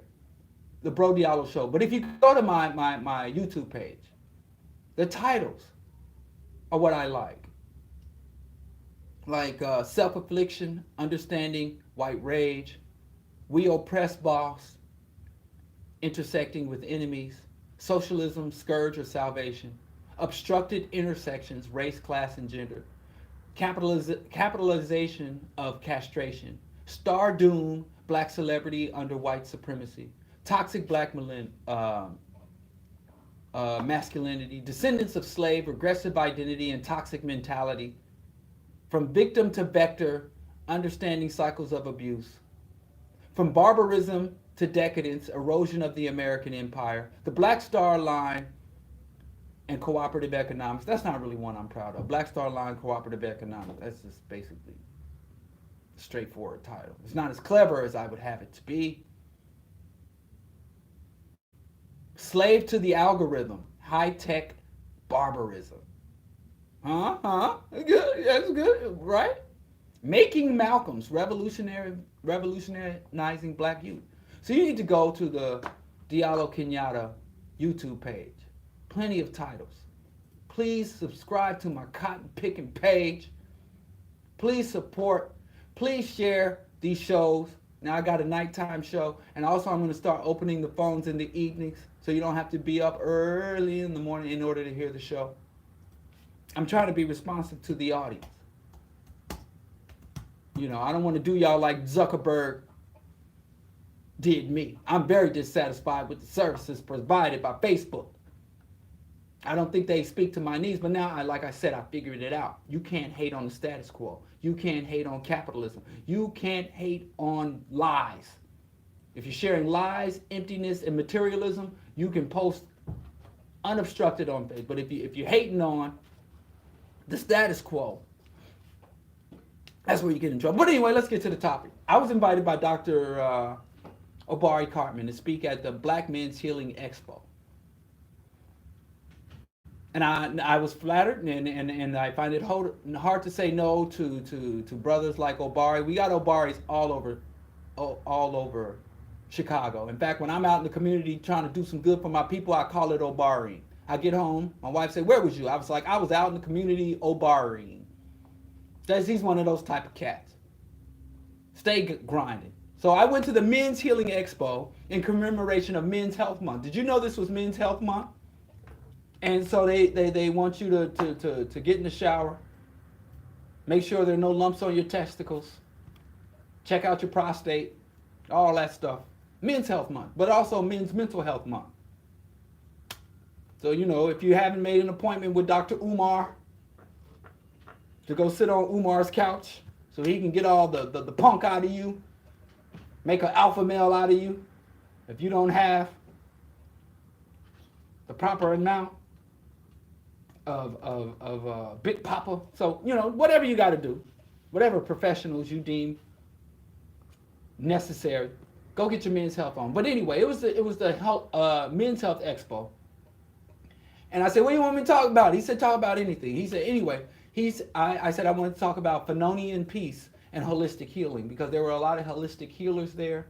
the Bro Diallo show. But if you go to my YouTube page, the titles are what I like. Like Self-Affliction, Understanding White Rage, We Oppress Boss, Intersecting with Enemies, Socialism, Scourge or Salvation, Obstructed Intersections, Race, Class, and Gender, Capitalization of Castration, Star Doom, Black Celebrity Under White Supremacy, Toxic Black Masculinity, Descendants of Slave, Regressive Identity, and Toxic Mentality, From Victim to Vector, Understanding Cycles of Abuse, From Barbarism to Decadence, Erosion of the American Empire, The Black Star Line, and Cooperative Economics. That's not really one I'm proud of. Black Star Line, Cooperative Economics. That's just basically a straightforward title. It's not as clever as I would have it to be. Slave to the Algorithm, High-Tech Barbarism. Good. That's good, right? Making Malcolms, revolutionizing black youth. So you need to go to the Diallo Kenyatta YouTube page. Plenty of titles. Please subscribe to my cotton picking page. Please support. Please share these shows. Now I got a nighttime show, and also I'm going to start opening the phones in the evenings, so you don't have to be up early in the morning in order to hear the show. I'm trying to be responsive to the audience. I don't want to do y'all like Zuckerberg did me. I'm very dissatisfied with the services provided by Facebook. I don't think they speak to my needs, but now, like I said, I figured it out. You can't hate on the status quo. You can't hate on capitalism. You can't hate on lies. If you're sharing lies, emptiness, and materialism, you can post unobstructed on Facebook. But if you're hating on the status quo. That's where you get in trouble. But anyway, let's get to the topic. I was invited by Dr. Obari Cartman to speak at the Black Men's Healing Expo. And I was flattered, and I find it hard to say no to brothers like Obari. We got Obaris all over Chicago. In fact, when I'm out in the community trying to do some good for my people, I call it Obari. I get home, my wife said, "Where was you?" I was like, "I was out in the community Obari." He's one of those type of cats. Stay grinding. So I went to the Men's Healing Expo in commemoration of Men's Health Month. Did you know this was Men's Health Month? And so they want you to get in the shower, make sure there are no lumps on your testicles, check out your prostate, all that stuff. Men's Health Month, but also Men's Mental Health Month. So, if you haven't made an appointment with Dr. Umar to go sit on Umar's couch so he can get all the punk out of you, make an alpha male out of you, if you don't have the proper amount of Big Papa. So, whatever you got to do, whatever professionals you deem necessary, go get your men's health on. But anyway, it was the Men's Health Expo. And I said, "What do you want me to talk about?" He said, "Talk about anything." He said, "Anyway," I said, "I wanted to talk about Fanonian peace and holistic healing," because there were a lot of holistic healers there.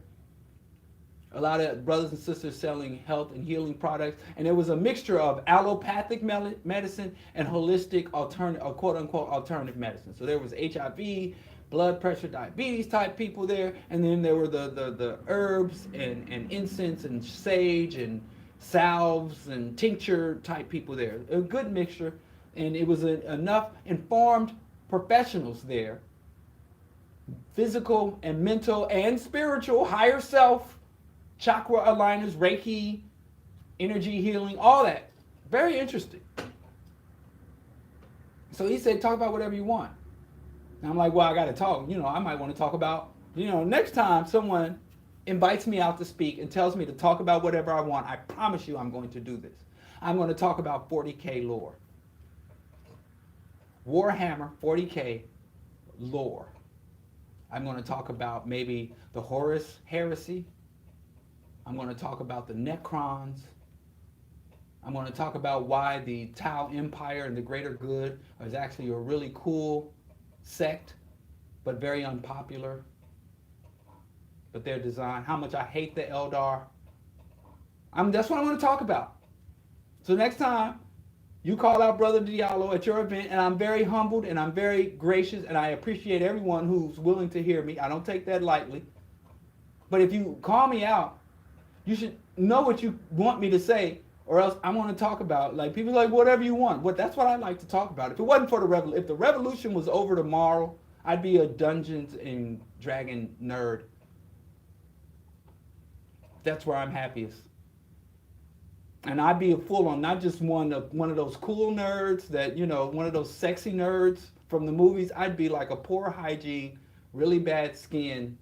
A lot of brothers and sisters selling health and healing products. And there was a mixture of allopathic medicine and holistic quote-unquote alternative medicine. So there was HIV, blood pressure, diabetes type people there. And then there were the herbs and incense and sage and salves and tincture type people there. A good mixture. And it was enough informed professionals there. Physical and mental and spiritual, higher self, chakra aligners, Reiki, energy healing, all that. Very interesting. So he said, "Talk about whatever you want." And I'm like, "Well, I got to talk. I might want to talk about, next time someone invites me out to speak and tells me to talk about whatever I want, I promise you I'm going to do this. I'm going to talk about 40K lore. Warhammer 40K lore. I'm going to talk about maybe the Horus heresy. I'm going to talk about the Necrons. I'm going to talk about why the Tau Empire and the Greater Good is actually a really cool sect, but very unpopular. But their design, how much I hate the Eldar. That's what I want to talk about. So next time, you call out Brother Diallo at your event, and I'm very humbled and I'm very gracious, and I appreciate everyone who's willing to hear me. I don't take that lightly. But if you call me out, you should know what you want me to say, or else I want to talk about, like, people like, whatever you want. That's what I like to talk about. If it wasn't for the revolution, if the revolution was over tomorrow, I'd be a Dungeons and Dragon nerd. That's where I'm happiest. And I'd be a full-on, not just one of those cool nerds that, one of those sexy nerds from the movies. I'd be like a poor hygiene, really bad skin,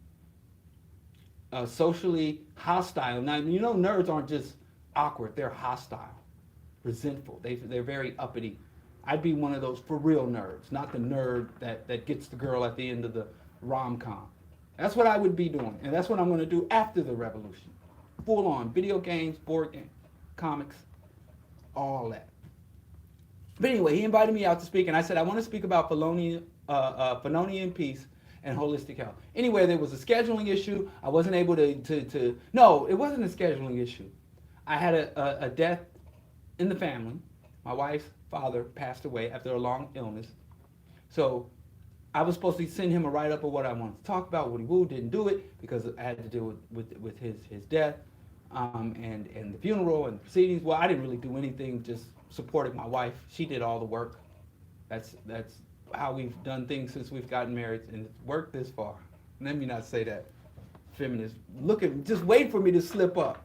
socially hostile. Now, nerds aren't just awkward. They're hostile, resentful. They're very uppity. I'd be one of those for real nerds, not the nerd that gets the girl at the end of the rom-com. That's what I would be doing. And that's what I'm going to do after the revolution. Full-on video games, board games, comics, all that. But anyway, he invited me out to speak, and I said, I want to speak about Fanonian peace and holistic health. Anyway, there was a scheduling issue. I wasn't able to no, it wasn't a scheduling issue. I had a death in the family. My wife's father passed away after a long illness. So I was supposed to send him a write-up of what I wanted to talk about. Woody Woo didn't do it because I had to deal with his death and the funeral and proceedings. Well, I didn't really do anything, just supported my wife. She did all the work. That's how we've done things since we've gotten married, and it's worked this far. Let me not say that. Feminists, just wait for me to slip up.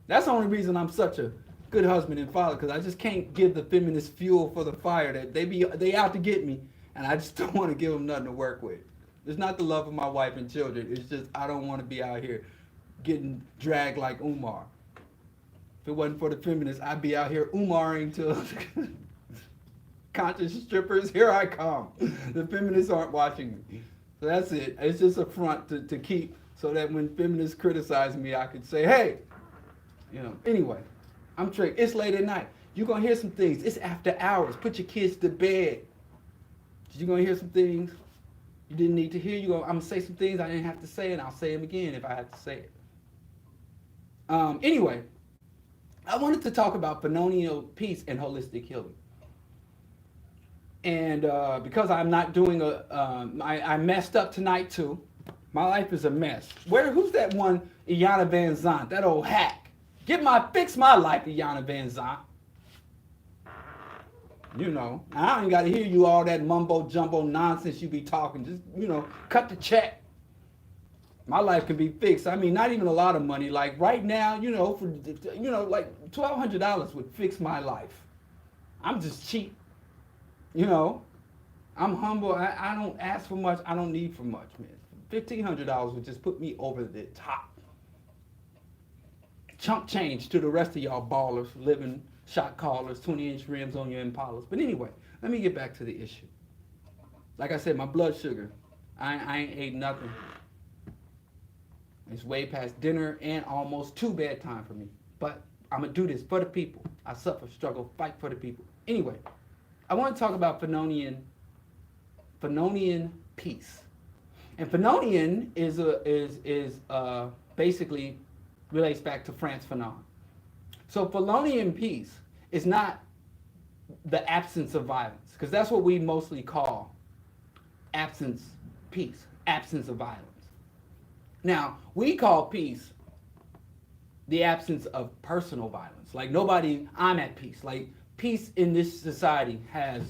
That's the only reason I'm such a good husband and father, because I just can't give the feminists fuel for the fire. That they out to get me, and I just don't want to give them nothing to work with. It's not the love of my wife and children. It's just I don't want to be out here getting dragged like Umar. If it wasn't for the feminists, I'd be out here Umaring till Conscious strippers, here I come. The feminists aren't watching me. So that's it. It's just a front to keep so that when feminists criticize me, I could say, hey, anyway, I'm Trey. It's late at night. You're going to hear some things. It's after hours. Put your kids to bed. You're going to hear some things you didn't need to hear. I'm going to say some things I didn't have to say, and I'll say them again if I have to say it. Anyway, I wanted to talk about Fanonian peace and holistic healing. And because I'm not doing I messed up tonight too. My life is a mess. Who's that one, Iyanla Van Zant, that old hack? Fix my life, Iyanla Van Zant. I ain't got to hear you all that mumbo jumbo nonsense you be talking. Just, cut the check. My life can be fixed. I mean, not even a lot of money. Like right now, for like $1,200 would fix my life. I'm just cheap. I'm humble. I don't ask for much. I don't need for much, man. $1,500 would just put me over the top. Chump change to the rest of y'all ballers, living shot callers, 20-inch rims on your Impalas. But anyway, let me get back to the issue. Like I said, my blood sugar, I ain't ate nothing. It's way past dinner and almost to bedtime for me. But I'm going to do this for the people. I suffer, struggle, fight for the people. Anyway, I want to talk about Fanonian peace. And Fanonian is basically relates back to Frantz Fanon. So Fanonian peace is not the absence of violence, because that's what we mostly call peace, absence of violence. Now, we call peace the absence of personal violence. Like I'm at peace. Like peace in this society has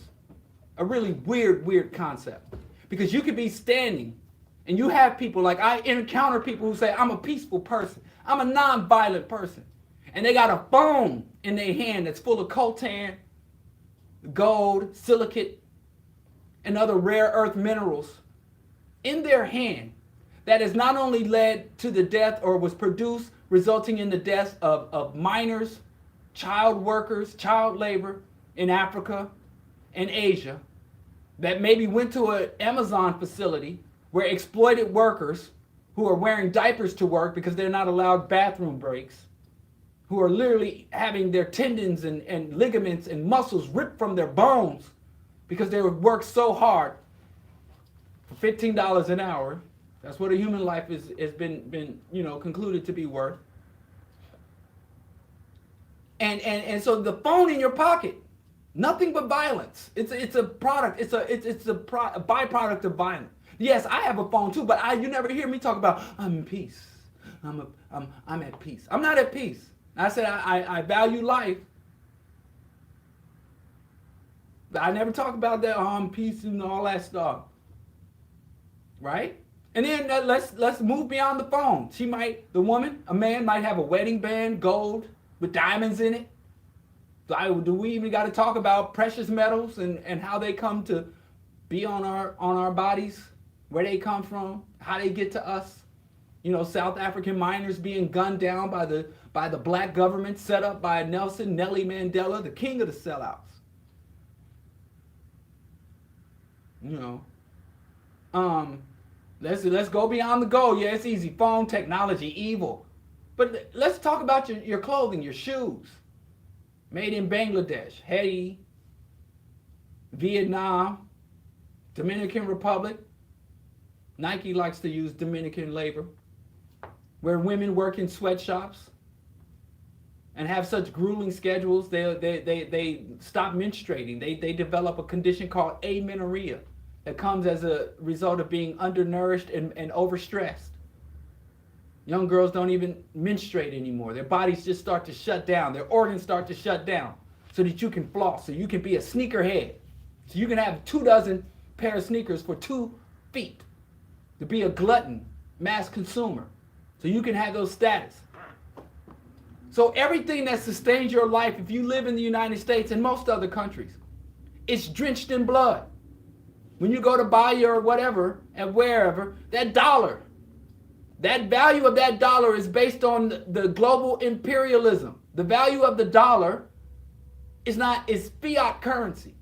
a really weird concept. Because you could be standing and you have people, like I encounter people who say, I'm a peaceful person. I'm a non-violent person. And they got a phone in their hand that's full of coltan, gold, silicate, and other rare earth minerals in their hand that has not only led to the death or was produced resulting in the deaths of minors, child workers, child labor in Africa and Asia, that maybe went to an Amazon facility where exploited workers who are wearing diapers to work because they're not allowed bathroom breaks, who are literally having their tendons and ligaments and muscles ripped from their bones because they would work so hard for $15 an hour. That's what a human life has been concluded to be worth. And so the phone in your pocket, nothing but violence. It's a product. It's a byproduct of violence. Yes, I have a phone too, but you never hear me talk about I'm in peace. I'm at peace. I'm not at peace. I said I value life. I never talk about that. I'm peace and all that stuff, right? And then let's move beyond the phone. A man might have a wedding band, gold with diamonds in it. Do we even got to talk about precious metals and how they come to be on our bodies, where they come from, how they get to us? South African miners being gunned down by the black government set up by Nelly Mandela, the king of the sellouts. Let's go beyond the goal. Yeah, it's easy. Phone, technology, evil. But let's talk about your clothing, your shoes. Made in Bangladesh, Haiti, Vietnam, Dominican Republic. Nike likes to use Dominican labor, where women work in sweatshops and have such grueling schedules. They stop menstruating. They develop a condition called amenorrhea that comes as a result of being undernourished and overstressed. Young girls don't even menstruate anymore. Their bodies just start to shut down. Their organs start to shut down so that you can floss, so you can be a sneakerhead. So you can have 24 pair of sneakers for 2 feet. To be a glutton, mass consumer. So you can have those status. So everything that sustains your life, if you live in the United States and most other countries, it's drenched in blood. When you go to buy your whatever and wherever, that dollar, that value of that dollar is based on the global imperialism. The value of the dollar is fiat currency.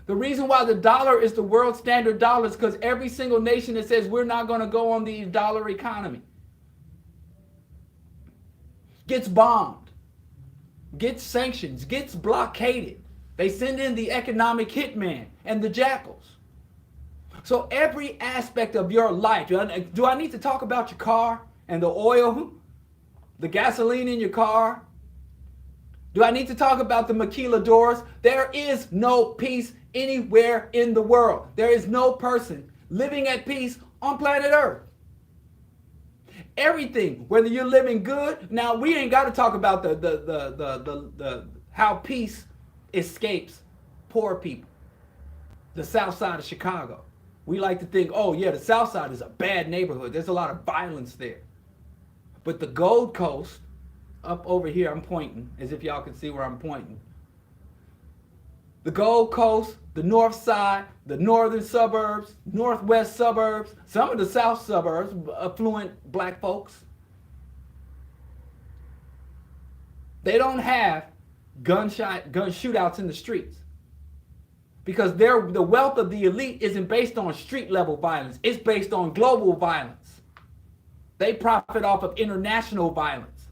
The reason why the dollar is the world standard dollar is because every single nation that says we're not going to go on the dollar economy gets bombed, gets sanctions, gets blockaded. They send in the economic hitman and the jackals. So every aspect of your life, do I need to talk about your car and the oil, the gasoline in your car? Do I need to talk about the maquiladores? There is no peace anywhere in the world. There is no person living at peace on planet Earth. Everything, whether you're living good, now we ain't got to talk about the how peace escapes poor people. The South Side of Chicago. We like to think, oh yeah, the South Side is a bad neighborhood. There's a lot of violence there. But the Gold Coast, up over here, I'm pointing, as if y'all can see where I'm pointing. The Gold Coast, the North Side, the northern suburbs, northwest suburbs, some of the south suburbs, affluent black folks. They don't have gun shootouts in the streets. Because the wealth of the elite isn't based on street level violence. It's based on global violence. They profit off of international violence.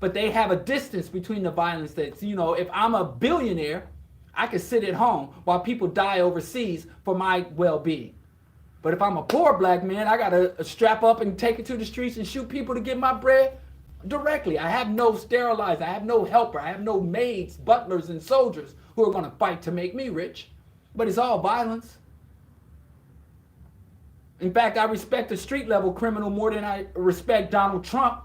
But they have a distance between the violence that's, if I'm a billionaire, I can sit at home while people die overseas for my well-being. But if I'm a poor black man, I got to strap up and take it to the streets and shoot people to get my bread directly. I have no sterilizer. I have no helper. I have no maids, butlers, and soldiers who are going to fight to make me rich. But it's all violence. In fact, I respect a street-level criminal more than I respect Donald Trump,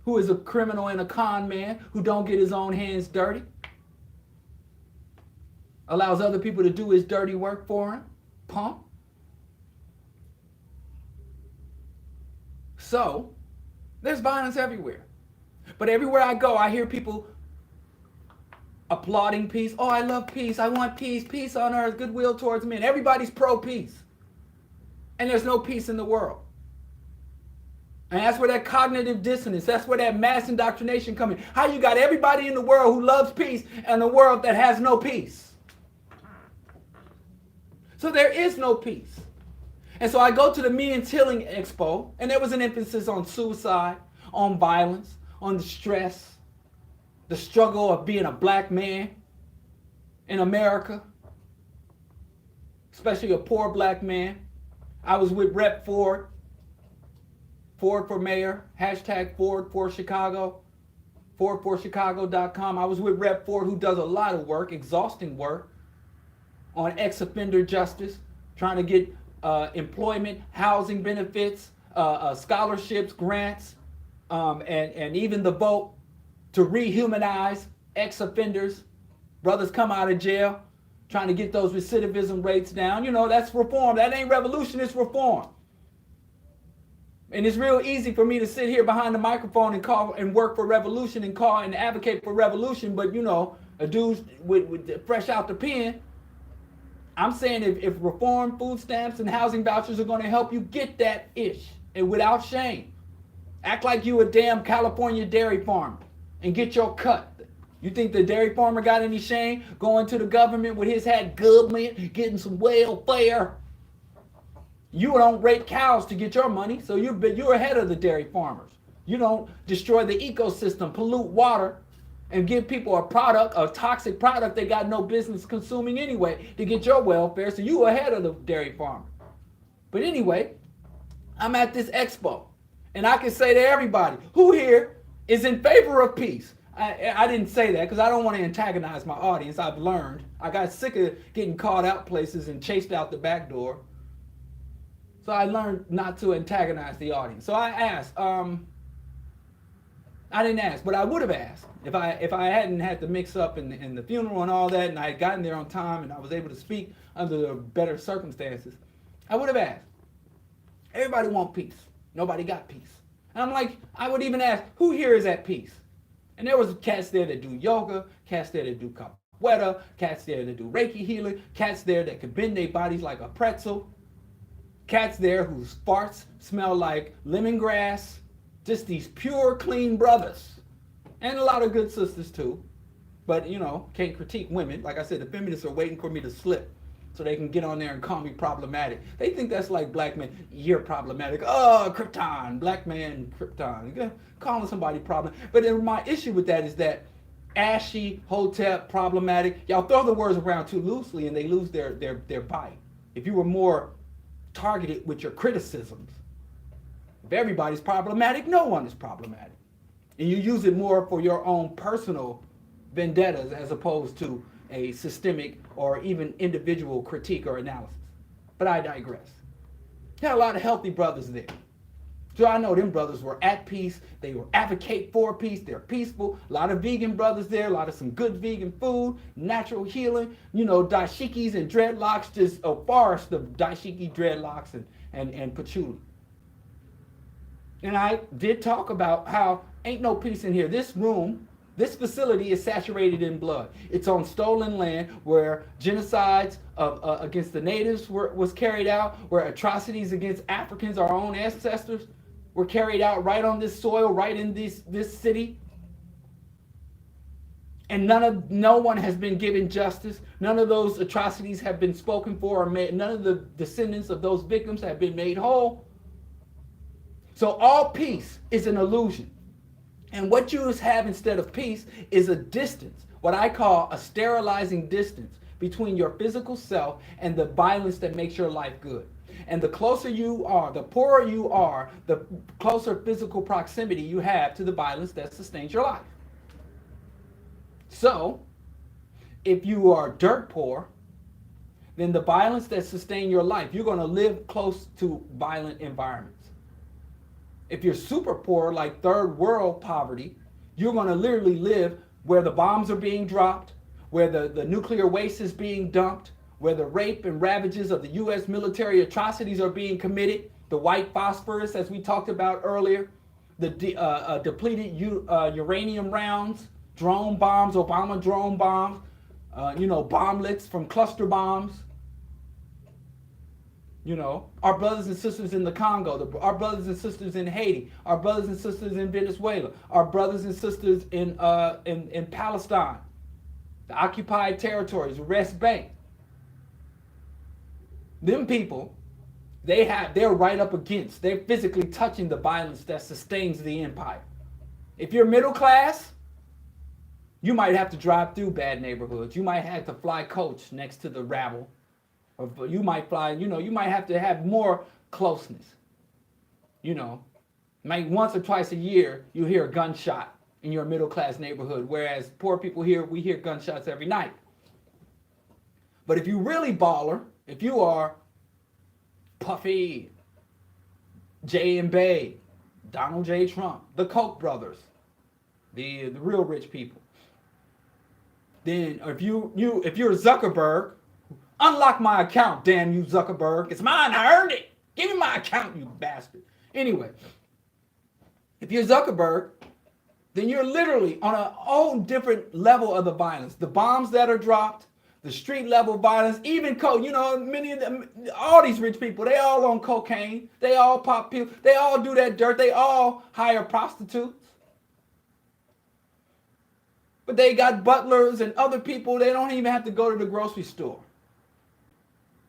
who is a criminal and a con man who don't get his own hands dirty. Allows other people to do his dirty work for him. Pump. So, there's violence everywhere. But everywhere I go, I hear people applauding peace. Oh, I love peace. I want peace. Peace on earth. Goodwill towards men. Everybody's pro-peace. And there's no peace in the world. And that's where that cognitive dissonance, that's where that mass indoctrination comes in. How you got everybody in the world who loves peace and a world that has no peace. So there is no peace. And so I go to the Men's Healing Expo, and there was an emphasis on suicide, on violence, on the stress, the struggle of being a black man in America, especially a poor black man. I was with Rep. Ford for mayor, hashtag Ford for Chicago, FordForChicago.com. I was with Rep. Ford, who does a lot of work, exhausting work, on ex-offender justice, trying to get employment, housing benefits, scholarships, grants, and even the vote to rehumanize ex-offenders. Brothers come out of jail, trying to get those recidivism rates down. That's reform. That ain't revolution, it's reform. And it's real easy for me to sit here behind the microphone and call and work for revolution and call and advocate for revolution, but a dude with fresh out the pen. I'm saying if reform, food stamps, and housing vouchers are going to help you get that ish, and without shame, act like you a damn California dairy farmer and get your cut. You think the dairy farmer got any shame going to the government with his hat government, getting some welfare? You don't rape cows to get your money, so you're ahead of the dairy farmers. You don't destroy the ecosystem, pollute water, and give people a toxic product they got no business consuming anyway to get your welfare, so you ahead of the dairy farmer. But anyway, I'm at this expo, and I can say to everybody, who here is in favor of peace? I didn't say that because I don't want to antagonize my audience. I've learned. I got sick of getting called out places and chased out the back door. So I learned not to antagonize the audience. So I asked, I didn't ask, but I would have asked if I hadn't had to mix up in the funeral and all that, and I had gotten there on time and I was able to speak under better circumstances. I would have asked. Everybody want peace. Nobody got peace. And I'm like, I would even ask, who here is at peace? And there was cats there that do yoga, cats there that do capoeira, cats there that do Reiki healing, cats there that can bend their bodies like a pretzel, cats there whose farts smell like lemongrass, just these pure, clean brothers. And a lot of good sisters too. But, can't critique women. Like I said, the feminists are waiting for me to slip. so they can get on there and call me problematic. They think that's like black men. You're problematic. Oh, Krypton, black man, Krypton. You're calling somebody problem. But then my issue with that is that ashy, hotep, problematic. Y'all throw the words around too loosely and they lose their bite. If you were more targeted with your criticisms, if everybody's problematic, no one is problematic. And you use it more for your own personal vendettas as opposed to a systemic or even individual critique or analysis. But I digress. There are a lot of healthy brothers there. So I know them brothers were at peace. They were advocate for peace. They're peaceful. A lot of vegan brothers there. A lot of some good vegan food, natural healing. You know, dashikis and dreadlocks, just a forest of dashiki dreadlocks and patchouli. And I did talk about how ain't no peace in here. This room, this facility is saturated in blood. It's on stolen land where genocides against the natives was carried out, where atrocities against Africans, our own ancestors, were carried out right on this soil, right in this city. And no one has been given justice. None of those atrocities have been spoken for or made. None of the descendants of those victims have been made whole. So all peace is an illusion. And what you have instead of peace is a distance, what I call a sterilizing distance between your physical self and the violence that makes your life good. And the closer you are, the poorer you are, the closer physical proximity you have to the violence that sustains your life. So, if you are dirt poor, then the violence that sustains your life, you're going to live close to violent environments. If you're super poor, like third world poverty, you're going to literally live where the bombs are being dropped, where the nuclear waste is being dumped, where the rape and ravages of the U.S. military atrocities are being committed, the white phosphorus, as we talked about earlier, the depleted uranium rounds, drone bombs, Obama drone bombs, bomblets from cluster bombs. You know, our brothers and sisters in the Congo, our brothers and sisters in Haiti, our brothers and sisters in Venezuela, our brothers and sisters in Palestine, the occupied territories, the West Bank. Them people, they're right up against, they're physically touching the violence that sustains the empire. If you're middle class, you might have to drive through bad neighborhoods. You might have to fly coach next to the rabble. Or you might fly, you might have to have more closeness. Maybe once or twice a year, you hear a gunshot in your middle class neighborhood, whereas poor people here, we hear gunshots every night. But if you really baller, if you are Puffy, Jay and Bay, Donald J. Trump, the Koch brothers, the real rich people, then if you're Zuckerberg, unlock my account, damn you, Zuckerberg. It's mine. I earned it. Give me my account, you bastard. Anyway, if you're Zuckerberg, then you're literally on a whole different level of the violence. The bombs that are dropped, the street level violence, even many of them, all these rich people, they all on cocaine. They all pop pills. They all do that dirt. They all hire prostitutes. But they got butlers and other people. They don't even have to go to the grocery store.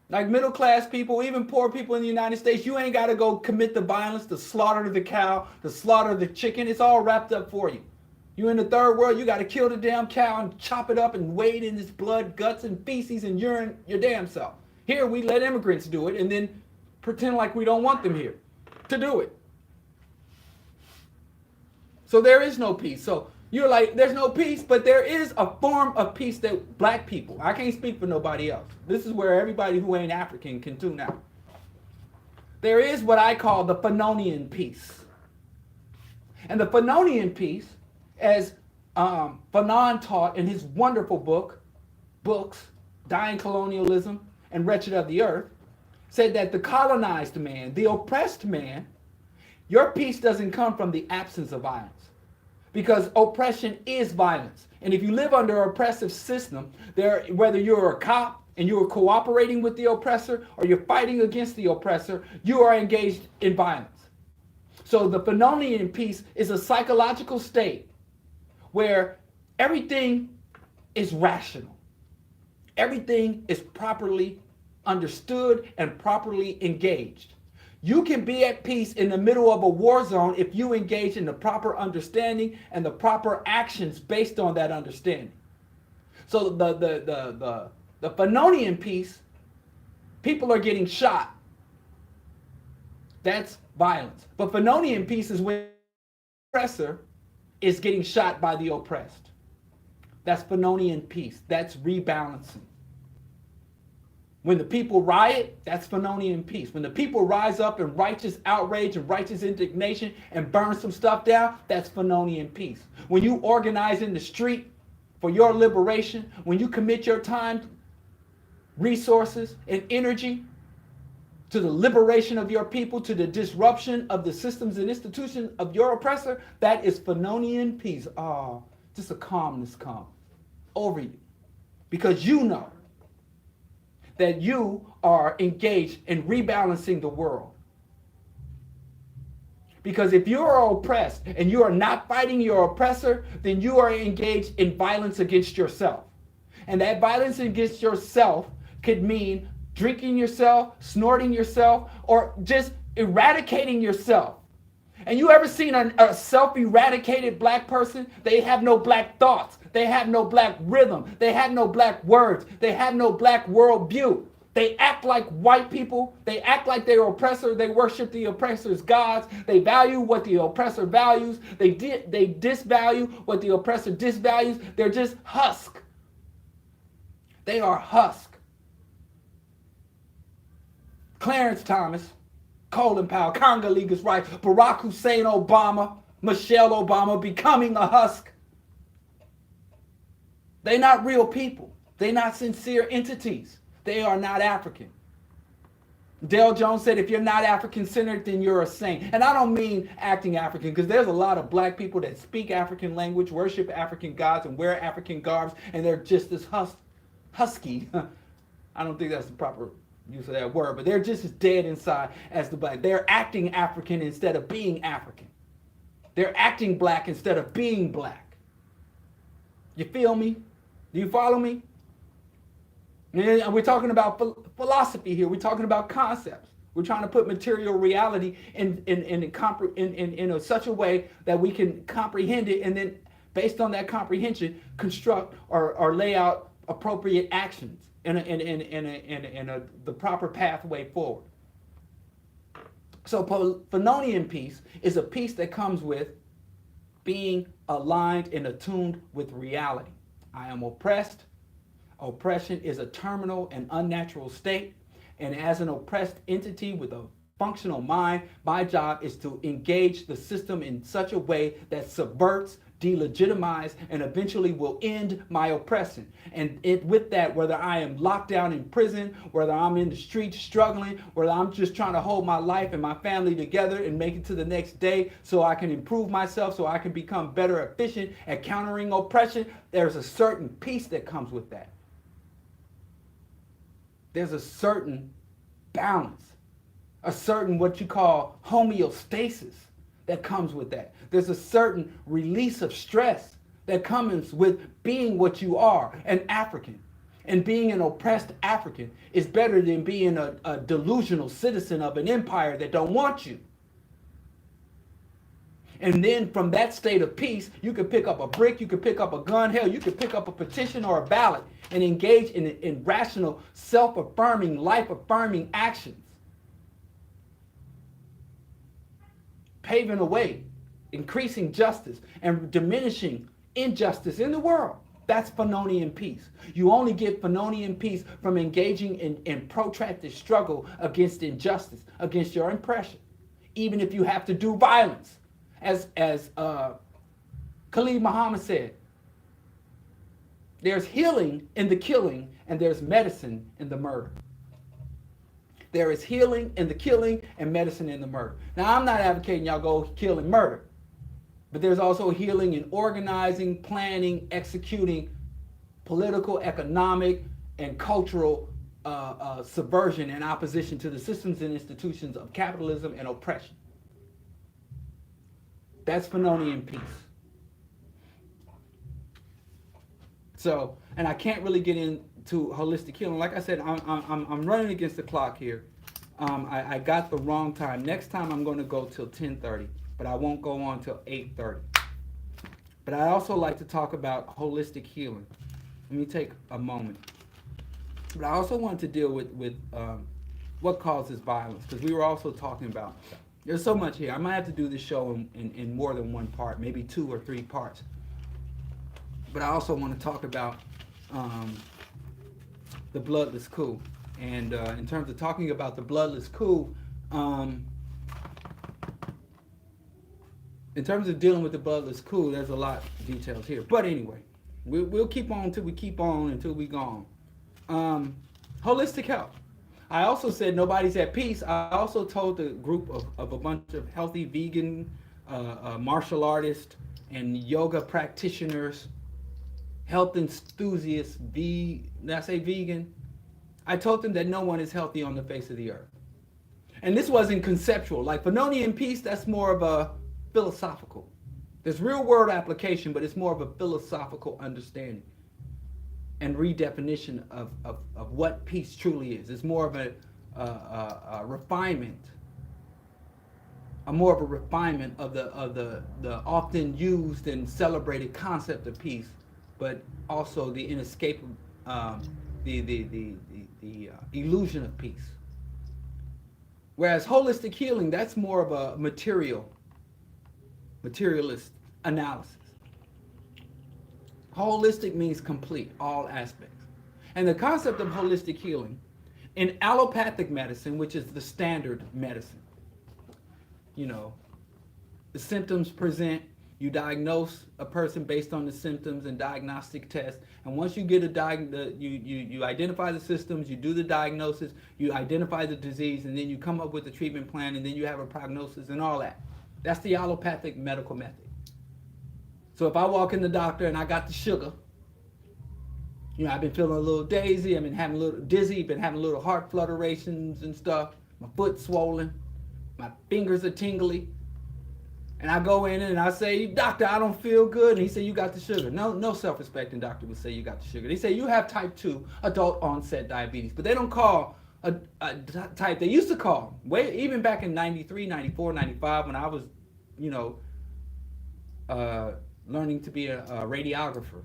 Like middle class people, even poor people in the United States, you ain't got to go commit the violence, to slaughter the cow, to slaughter the chicken. It's all wrapped up for you. You in the third world, you got to kill the damn cow and chop it up and wade in its blood, guts, and feces and urine your damn self. Here, we let immigrants do it and then pretend like we don't want them here to do it. So there is no peace. So you're like, there's no peace, but there is a form of peace that black people, I can't speak for nobody else. This is where everybody who ain't African can tune out. There is what I call the Fanonian peace. And the Fanonian peace, as Fanon taught in his wonderful books, Dying Colonialism and Wretched of the Earth, said that the colonized man, the oppressed man, your peace doesn't come from the absence of violence. Because oppression is violence. And if you live under an oppressive system, whether you're a cop and you're cooperating with the oppressor or you're fighting against the oppressor, you are engaged in violence. So the Fanonian peace is a psychological state where everything is rational. Everything is properly understood, and properly engaged. You can be at peace in the middle of a war zone if you engage in the proper understanding and the proper actions based on that understanding. So the Fanonian peace, people are getting shot. That's violence. But Fanonian peace is when the oppressor is getting shot by the oppressed. That's Fanonian peace. That's rebalancing. When the people riot, that's Fanonian peace. When the people rise up in righteous outrage and righteous indignation and burn some stuff down, that's Fanonian peace. When you organize in the street for your liberation, when you commit your time, resources, and energy to the liberation of your people, to the disruption of the systems and institutions of your oppressor, that is Fanonian peace. Oh, just a calmness come over you. Because you know that you are engaged in rebalancing the world. Because if you are oppressed and you are not fighting your oppressor, then you are engaged in violence against yourself. And that violence against yourself could mean drinking yourself, snorting yourself, or just eradicating yourself. And you ever seen a self-eradicated black person? They have no black thoughts. They have no black rhythm. They have no black words. They have no black worldview. They act like white people. They act like they're oppressor. They worship the oppressor's gods. They value what the oppressor values. They disvalue what the oppressor disvalues. They're just husk. They are husk. Clarence Thomas, Colin Powell, Congolese rights, Barack Hussein Obama, Michelle Obama becoming a husk. They're not real people. They're not sincere entities. They are not African. Dale Jones said, if you're not African-centered, then you're a saint. And I don't mean acting African, because there's a lot of black people that speak African language, worship African gods, and wear African garbs, and they're just as husky. I don't think that's the proper use of that word, but they're just as dead inside as the black. They're acting African instead of being African. They're acting black instead of being black. You feel me? Do you follow me? And we're talking about philosophy here. We're talking about concepts. We're trying to put material reality in such a way that we can comprehend it, and then based on that comprehension, construct or lay out appropriate actions in the proper pathway forward. So Fanonian peace is a peace that comes with being aligned and attuned with reality. I am oppressed. Oppression is a terminal and unnatural state. And as an oppressed entity with a functional mind, my job is to engage the system in such a way that subverts, delegitimize, and eventually will end my oppression. And with that, whether I am locked down in prison, whether I'm in the streets struggling, whether I'm just trying to hold my life and my family together and make it to the next day so I can improve myself, so I can become better efficient at countering oppression, there's a certain peace that comes with that. There's a certain balance, a certain what you call homeostasis that comes with that. There's a certain release of stress that comes with being what you are, an African. And being an oppressed African is better than being a delusional citizen of an empire that don't want you. And then from that state of peace, you can pick up a brick, you can pick up a gun, hell, you can pick up a petition or a ballot and engage in rational, self-affirming, life-affirming actions. Paving a way, increasing justice, and diminishing injustice in the world. That's Fanonian peace. You only get Fanonian peace from engaging in protracted struggle against injustice, against your oppression, even if you have to do violence. As Khalid Muhammad said, there's healing in the killing and there's medicine in the murder. There is healing in the killing and medicine in the murder. Now, I'm not advocating y'all go kill and murder, but there's also healing in organizing, planning, executing political, economic, and cultural subversion and opposition to the systems and institutions of capitalism and oppression. That's Fanonian peace. So, and I can't really get into to holistic healing. Like I said, I'm running against the clock here. I got the wrong time. Next time I'm going to go till 10:30, but I won't go on till 8:30. But I also like to talk about holistic healing. Let me take a moment. But I also want to deal with what causes violence, because we were also talking about, there's so much here. I might have to do this show in more than one part, maybe 2 or 3 parts. But I also want to talk about the bloodless coup. And in terms of talking about the bloodless coup, in terms of dealing with the bloodless coup, there's a lot of details here. But anyway, we'll keep on until we keep on until we gone. Holistic health. I also said nobody's at peace. I also told the group of a bunch of healthy vegan martial artists and yoga practitioners, health enthusiasts, did I say vegan? I told them that no one is healthy on the face of the earth. And this wasn't conceptual. Like Fanonian peace, that's more of a philosophical. There's real world application, but it's more of a philosophical understanding and redefinition of what peace truly is. It's more of a refinement, more of a refinement of the often used and celebrated concept of peace, but also the inescapable, the illusion of peace. Whereas holistic healing, that's more of a materialist analysis. Holistic means complete, all aspects. And the concept of holistic healing in allopathic medicine, which is the standard medicine, the symptoms present, you diagnose a person based on the symptoms and diagnostic tests. And once you get you identify the symptoms, you do the diagnosis, you identify the disease, and then you come up with a treatment plan, and then you have a prognosis and all that. That's the allopathic medical method. So if I walk in the doctor and I got the sugar, I've been feeling a little dazy, I've been having a little dizzy, been having a little heart flutterings and stuff, my foot's swollen, my fingers are tingly, and I go in and I say, doctor, I don't feel good, and he said, you got the sugar. No self-respecting doctor would say you got the sugar. They say you have type 2 adult onset diabetes, but they don't call a type they used to call, even back in 93, 94, 95, when I was, learning to be a radiographer.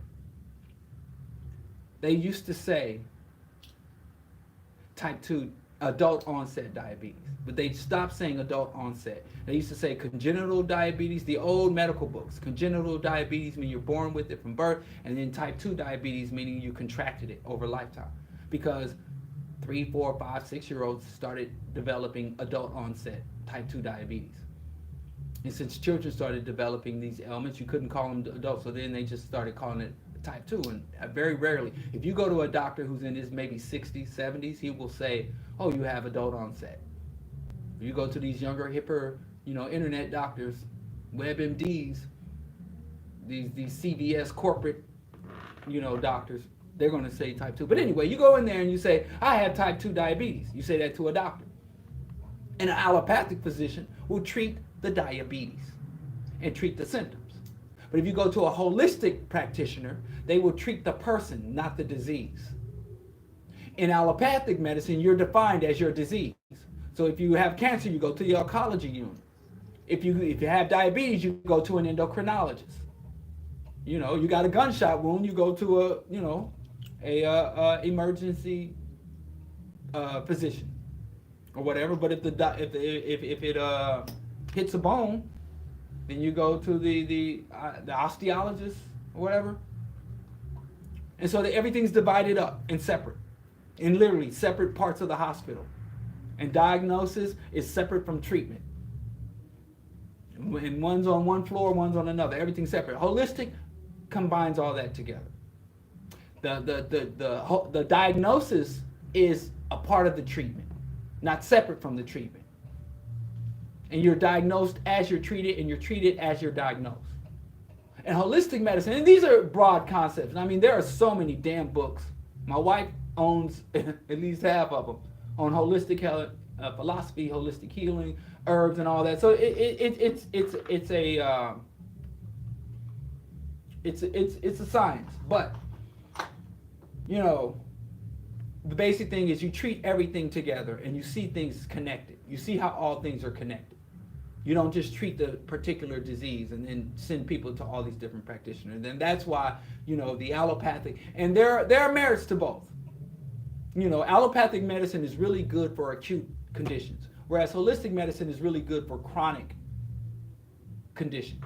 They used to say type 2 adult onset diabetes, but they stopped saying adult onset. They used to say congenital diabetes, the old medical books. Congenital diabetes mean you're born with it from birth, and then type 2 diabetes meaning you contracted it over lifetime. Because 3, 4, 5, 6-year-olds started developing adult onset type 2 diabetes. And since children started developing these ailments, you couldn't call them adults, so then they just started calling it type 2. And very rarely, if you go to a doctor who's in his maybe 60s, 70s, he will say, oh, you have adult onset. If you go to these younger, hipper, internet doctors, WebMDs, these CVS corporate, doctors, they're going to say type 2. But anyway, you go in there and you say, I have type 2 diabetes. You say that to a doctor. And an allopathic physician will treat the diabetes and treat the symptoms. But if you go to a holistic practitioner, they will treat the person, not the disease. In allopathic medicine, you're defined as your disease. So if you have cancer, you go to the oncology unit. If you have diabetes, you go to an endocrinologist. You got a gunshot wound, you go to a emergency physician or whatever. But if it hits a bone, then you go to the osteologist or whatever. And so everything's divided up and separate, in literally separate parts of the hospital. And diagnosis is separate from treatment. And one's on one floor, one's on another. Everything's separate. Holistic combines all that together. The diagnosis is a part of the treatment, not separate from the treatment. And you're diagnosed as you're treated, and you're treated as you're diagnosed. And holistic medicine, and these are broad concepts. I mean, there are so many damn books. My wife owns at least half of them on holistic health, philosophy, holistic healing, herbs, and all that. So it's a science. But the basic thing is you treat everything together and you see things connected. You see how all things are connected. You don't just treat the particular disease and then send people to all these different practitioners. And that's why, the allopathic, and there are merits to both. Allopathic medicine is really good for acute conditions, whereas holistic medicine is really good for chronic conditions.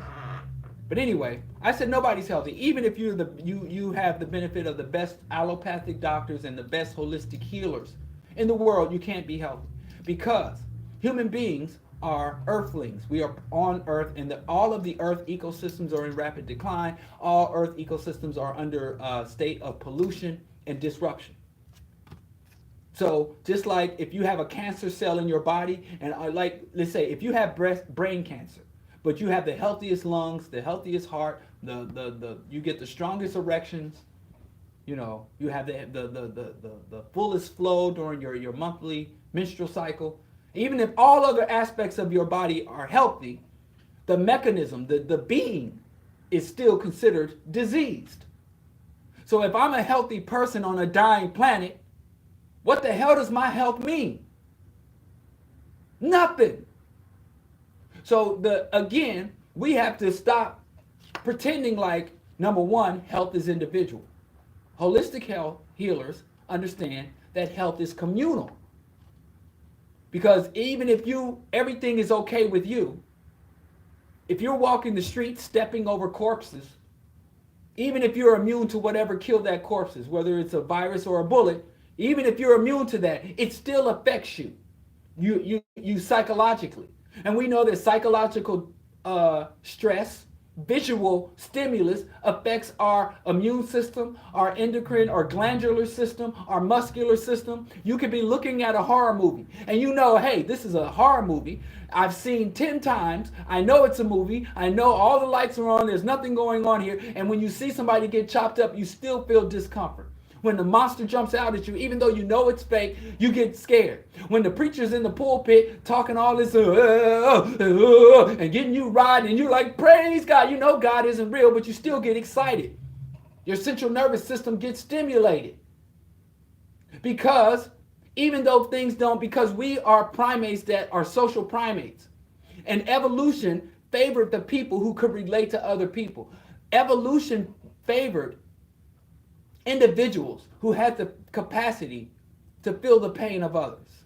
But anyway, I said nobody's healthy. Even if you have the benefit of the best allopathic doctors and the best holistic healers in the world, you can't be healthy. Because human beings are earthlings. We are on Earth, and all of the Earth ecosystems are in rapid decline. All Earth ecosystems are under a state of pollution and disruption. So just like if you have a cancer cell in your body, and let's say if you have brain cancer, but you have the healthiest lungs, the healthiest heart, you get the strongest erections, you have the fullest flow during your monthly menstrual cycle. Even if all other aspects of your body are healthy, the mechanism, the being, is still considered diseased. So if I'm a healthy person on a dying planet, what the hell does my health mean? Nothing. So again, we have to stop pretending like, number one, health is individual. Holistic health healers understand that health is communal. Because even if everything is okay with you, if you're walking the streets, stepping over corpses, even if you're immune to whatever killed that corpses, whether it's a virus or a bullet, even if you're immune to that, it still affects you. You psychologically. And we know that psychological stress, visual stimulus affects our immune system, our endocrine or glandular system, our muscular system. You could be looking at a horror movie and hey, this is a horror movie. I've seen 10 times. I know it's a movie. I know all the lights are on. There's nothing going on here. And when you see somebody get chopped up, you still feel discomfort. When the monster jumps out at you, even though you know it's fake, you get scared. When the preacher's in the pulpit talking all this and getting you riding, and you're like, praise God. You know God isn't real, but you still get excited. Your central nervous system gets stimulated. Because even though because we are primates that are social primates. And evolution favored the people who could relate to other people. Evolution favored individuals who had the capacity to feel the pain of others.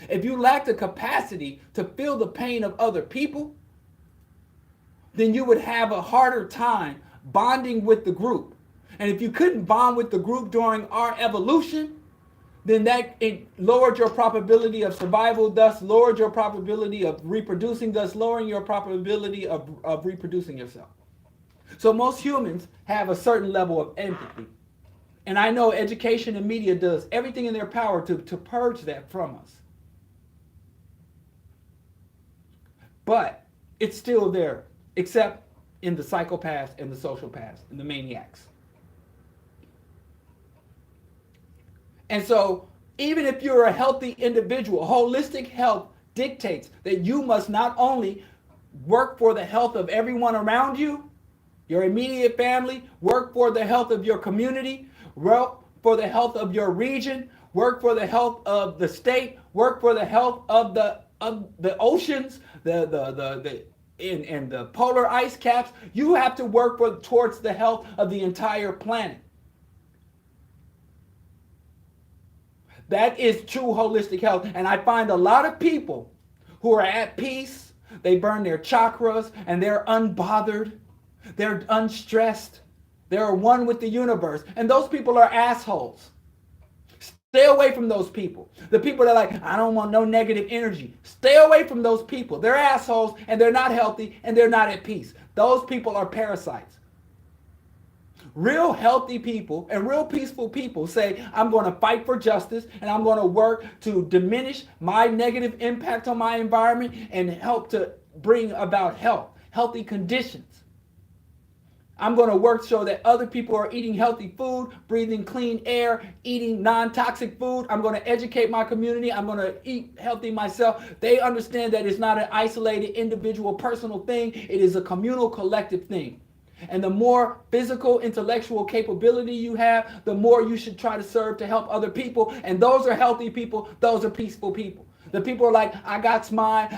If you lack the capacity to feel the pain of other people, then you would have a harder time bonding with the group. And if you couldn't bond with the group during our evolution, then it lowered your probability of survival, thus lowered your probability of reproducing, thus lowering your probability of reproducing yourself. So most humans have a certain level of empathy. And I know education and media does everything in their power to purge that from us. But it's still there, except in the psychopaths and the sociopaths and the maniacs. And so even if you're a healthy individual, holistic health dictates that you must not only work for the health of everyone around you, your immediate family, work for the health of your community, work for the health of your region, work for the health of the state, work for the health of the oceans, and the polar ice caps. You have to work towards the health of the entire planet. That is true holistic health. And I find a lot of people who are at peace, they burn their chakras, and they're unbothered, they're unstressed. They're one with the universe. And those people are assholes. Stay away from those people. The people that are like, I don't want no negative energy. Stay away from those people. They're assholes and they're not healthy and they're not at peace. Those people are parasites. Real healthy people and real peaceful people say, I'm going to fight for justice and I'm going to work to diminish my negative impact on my environment and help to bring about healthy conditions. I'm going to work so that other people are eating healthy food, breathing clean air, eating non-toxic food. I'm going to educate my community. I'm going to eat healthy myself. They understand that it's not an isolated, individual, personal thing. It is a communal, collective thing. And the more physical, intellectual capability you have, the more you should try to serve to help other people. And those are healthy people. Those are peaceful people. The people are like, I got mine.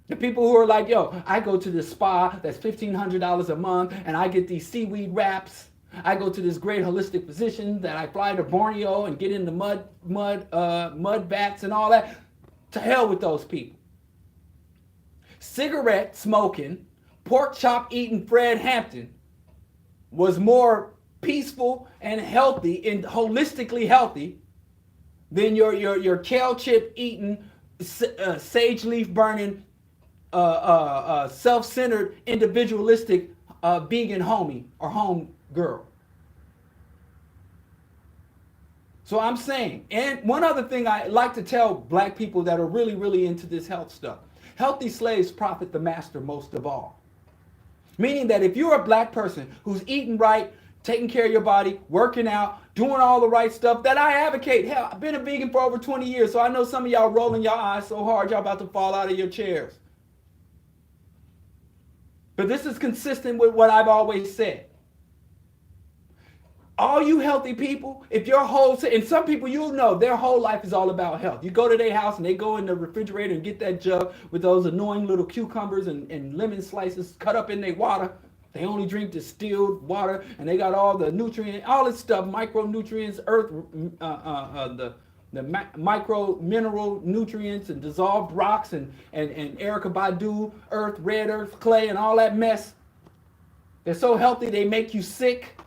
The people who are like, yo, I go to this spa that's $1,500 a month and I get these seaweed wraps. I go to this great holistic physician that I fly to Borneo and get in the mud baths and all that. To hell with those people. Cigarette smoking, pork chop eating Fred Hampton was more peaceful and healthy and holistically healthy than your kale chip eating, sage leaf burning, self-centered, individualistic vegan homie or home girl. So I'm saying, and one other thing I like to tell black people that are really, really into this health stuff. Healthy slaves profit the master most of all. Meaning that if you're a black person who's eating right, taking care of your body, working out, doing all the right stuff that I advocate. Hell, I've been a vegan for over 20 years, so I know some of y'all rolling your eyes so hard y'all about to fall out of your chairs. But this is consistent with what I've always said. All you healthy people, if your whole, and some people you'll know their whole life is all about health. You go to their house and they go in the refrigerator and get that jug with those annoying little cucumbers and lemon slices cut up in their water. They only drink distilled water and they got all the nutrients, all this stuff, micronutrients, earth, the micro mineral nutrients and dissolved rocks and Erykah Badu, earth, red earth, clay and all that mess. They're so healthy they make you sick.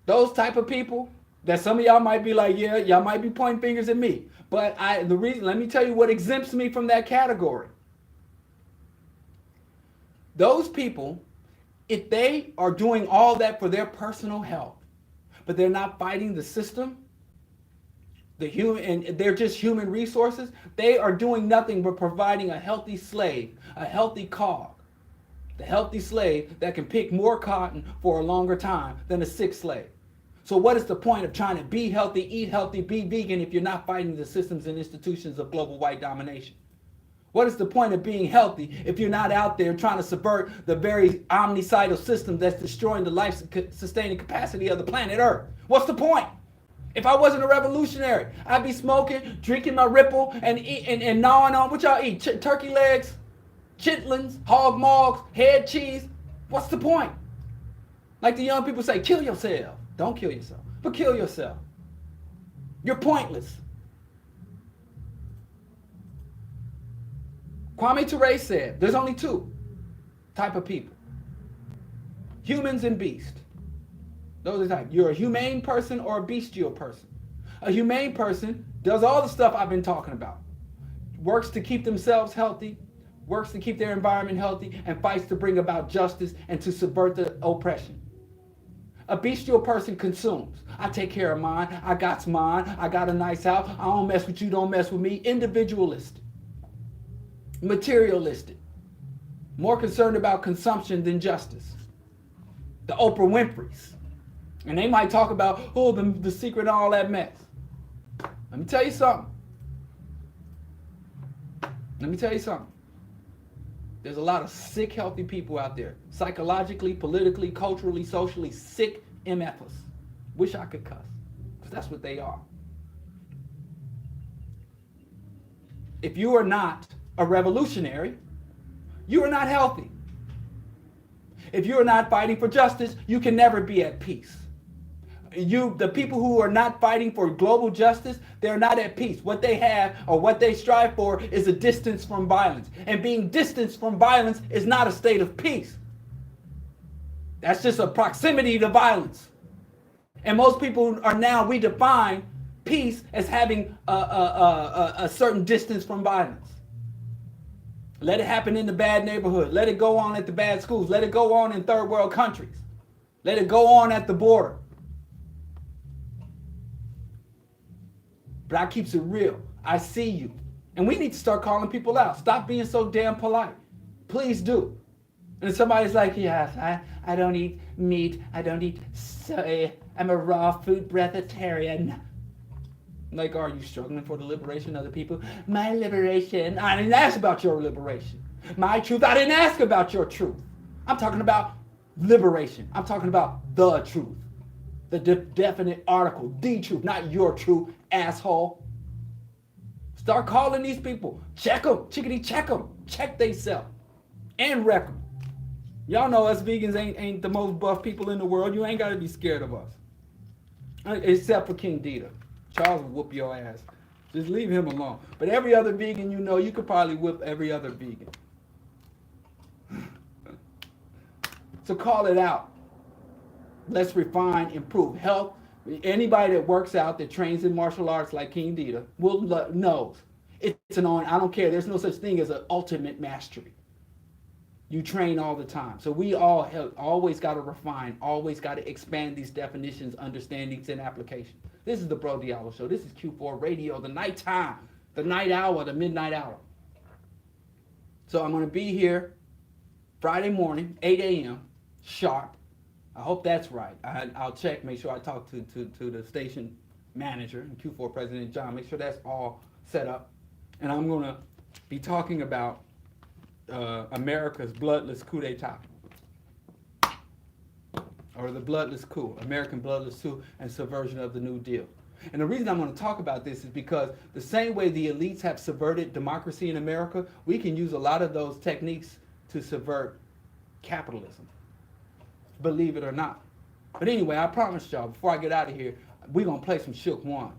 Those type of people that some of y'all might be like, yeah, y'all might be pointing fingers at me. But let me tell you what exempts me from that category. Those people, if they are doing all that for their personal health, but they're not fighting the system, and they're just human resources, they are doing nothing but providing a healthy slave, a healthy cog. The healthy slave that can pick more cotton for a longer time than a sick slave. So what is the point of trying to be healthy, eat healthy, be vegan if you're not fighting the systems and institutions of global white domination? What is the point of being healthy if you're not out there trying to subvert the very omnicidal system that's destroying the life-sustaining capacity of the planet Earth? What's the point? If I wasn't a revolutionary, I'd be smoking, drinking my Ripple, and gnawing on what y'all eat, turkey legs, chitlins, hog maws, head cheese. What's the point? Like the young people say, kill yourself. Don't kill yourself, but kill yourself. You're pointless. Kwame Ture said, there's only two type of people. Humans and beasts. Those are the type. You're a humane person or a bestial person. A humane person does all the stuff I've been talking about. Works to keep themselves healthy, works to keep their environment healthy, and fights to bring about justice and to subvert the oppression. A bestial person consumes. I take care of mine. I got mine. I got a nice house. I don't mess with you. Don't mess with me. Individualistic. Materialistic. More concerned about consumption than justice. The Oprah Winfreys. And they might talk about, oh, the secret and all that mess. Let me tell you something. There's a lot of sick, healthy people out there. Psychologically, politically, culturally, socially, sick MFers. Wish I could cuss, because that's what they are. If you are not a revolutionary, you are not healthy. If you are not fighting for justice, you can never be at peace. The people who are not fighting for global justice, they're not at peace. What they have or what they strive for is a distance from violence. And being distanced from violence is not a state of peace. That's just a proximity to violence. And most people are now, we define peace as having a certain distance from violence. Let it happen in the bad neighborhood. Let it go on at the bad schools. Let it go on in third world countries. Let it go on at the border. But I keeps it real. I see you. And we need to start calling people out. Stop being so damn polite. Please do. And somebody's like, yes, I don't eat meat. I don't eat soy. I'm a raw food breatharian. Like, are you struggling for the liberation of the people? My liberation. I didn't ask about your liberation. My truth. I didn't ask about your truth. I'm talking about liberation. I'm talking about the truth. The definite article, the truth, not your truth, asshole. Start calling these people. Check them. Chickadee, check them. Check they self. And wreck them. Y'all know us vegans ain't the most buff people in the world. You ain't got to be scared of us. Except for King Dita. Charles will whoop your ass. Just leave him alone. But every other vegan you know, you could probably whip every other vegan. So call it out. Let's refine, improve. Health. Anybody that works out, that trains in martial arts like King Dita, knows. It's an on. I don't care. There's no such thing as an ultimate mastery. You train all the time. So we all have always got to refine, always got to expand these definitions, understandings, and applications. This is the Bro Diallo Show. This is Q4 Radio, the nighttime, the night hour, the midnight hour. So I'm going to be here Friday morning, 8 a.m. sharp. I hope that's right. I'll check, make sure I talk to the station manager and Q4 President John, make sure that's all set up. And I'm going to be talking about America's bloodless coup d'etat, or the bloodless coup, American bloodless coup and subversion of the New Deal. And the reason I'm going to talk about this is because the same way the elites have subverted democracy in America, we can use a lot of those techniques to subvert capitalism, believe it or not. But anyway, I promised y'all, before I get out of here, we're going to play some Shook One.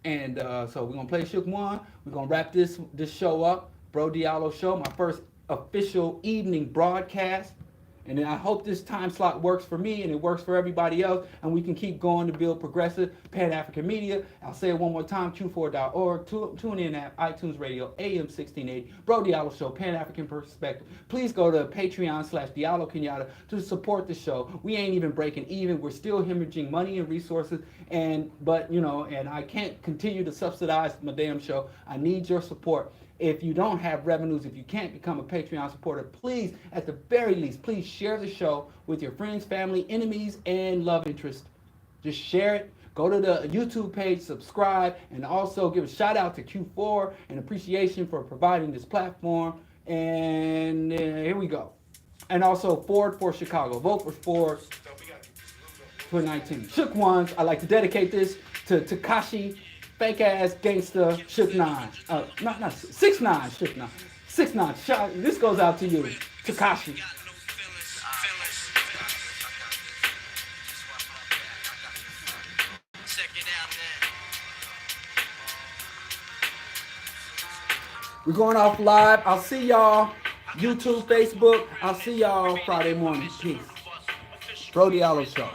And so we're going to play Shook One. We're going to wrap this show up. Bro Diallo Show, my first official evening broadcast. And then I hope this time slot works for me and it works for everybody else, and we can keep going to build progressive Pan-African media. I'll say it one more time, q4.org, tune in at iTunes Radio, AM 1680, Bro Diallo Show, Pan-African Perspective. Please go to Patreon/Diallo Kenyatta to support the show. We ain't even breaking even. We're still hemorrhaging money and resources, but I can't continue to subsidize my damn show. I need your support. If you don't have revenues, if you can't become a Patreon supporter, please, at the very least, please share the show with your friends, family, enemies, and love interests. Just share it. Go to the YouTube page, subscribe, and also give a shout out to Q4 and appreciation for providing this platform. And here we go. And also Ford for Chicago. Vote for Ford 2019. Shook Ones. I'd like to dedicate this to Takashi, fake ass gangster Shook 9. Not 6ix9ine Shook 9. 6ix9ine. This goes out to you, Takashi. We're going off live. I'll see y'all YouTube, Facebook. I'll see y'all Friday morning. Peace. Bro Diallo Show.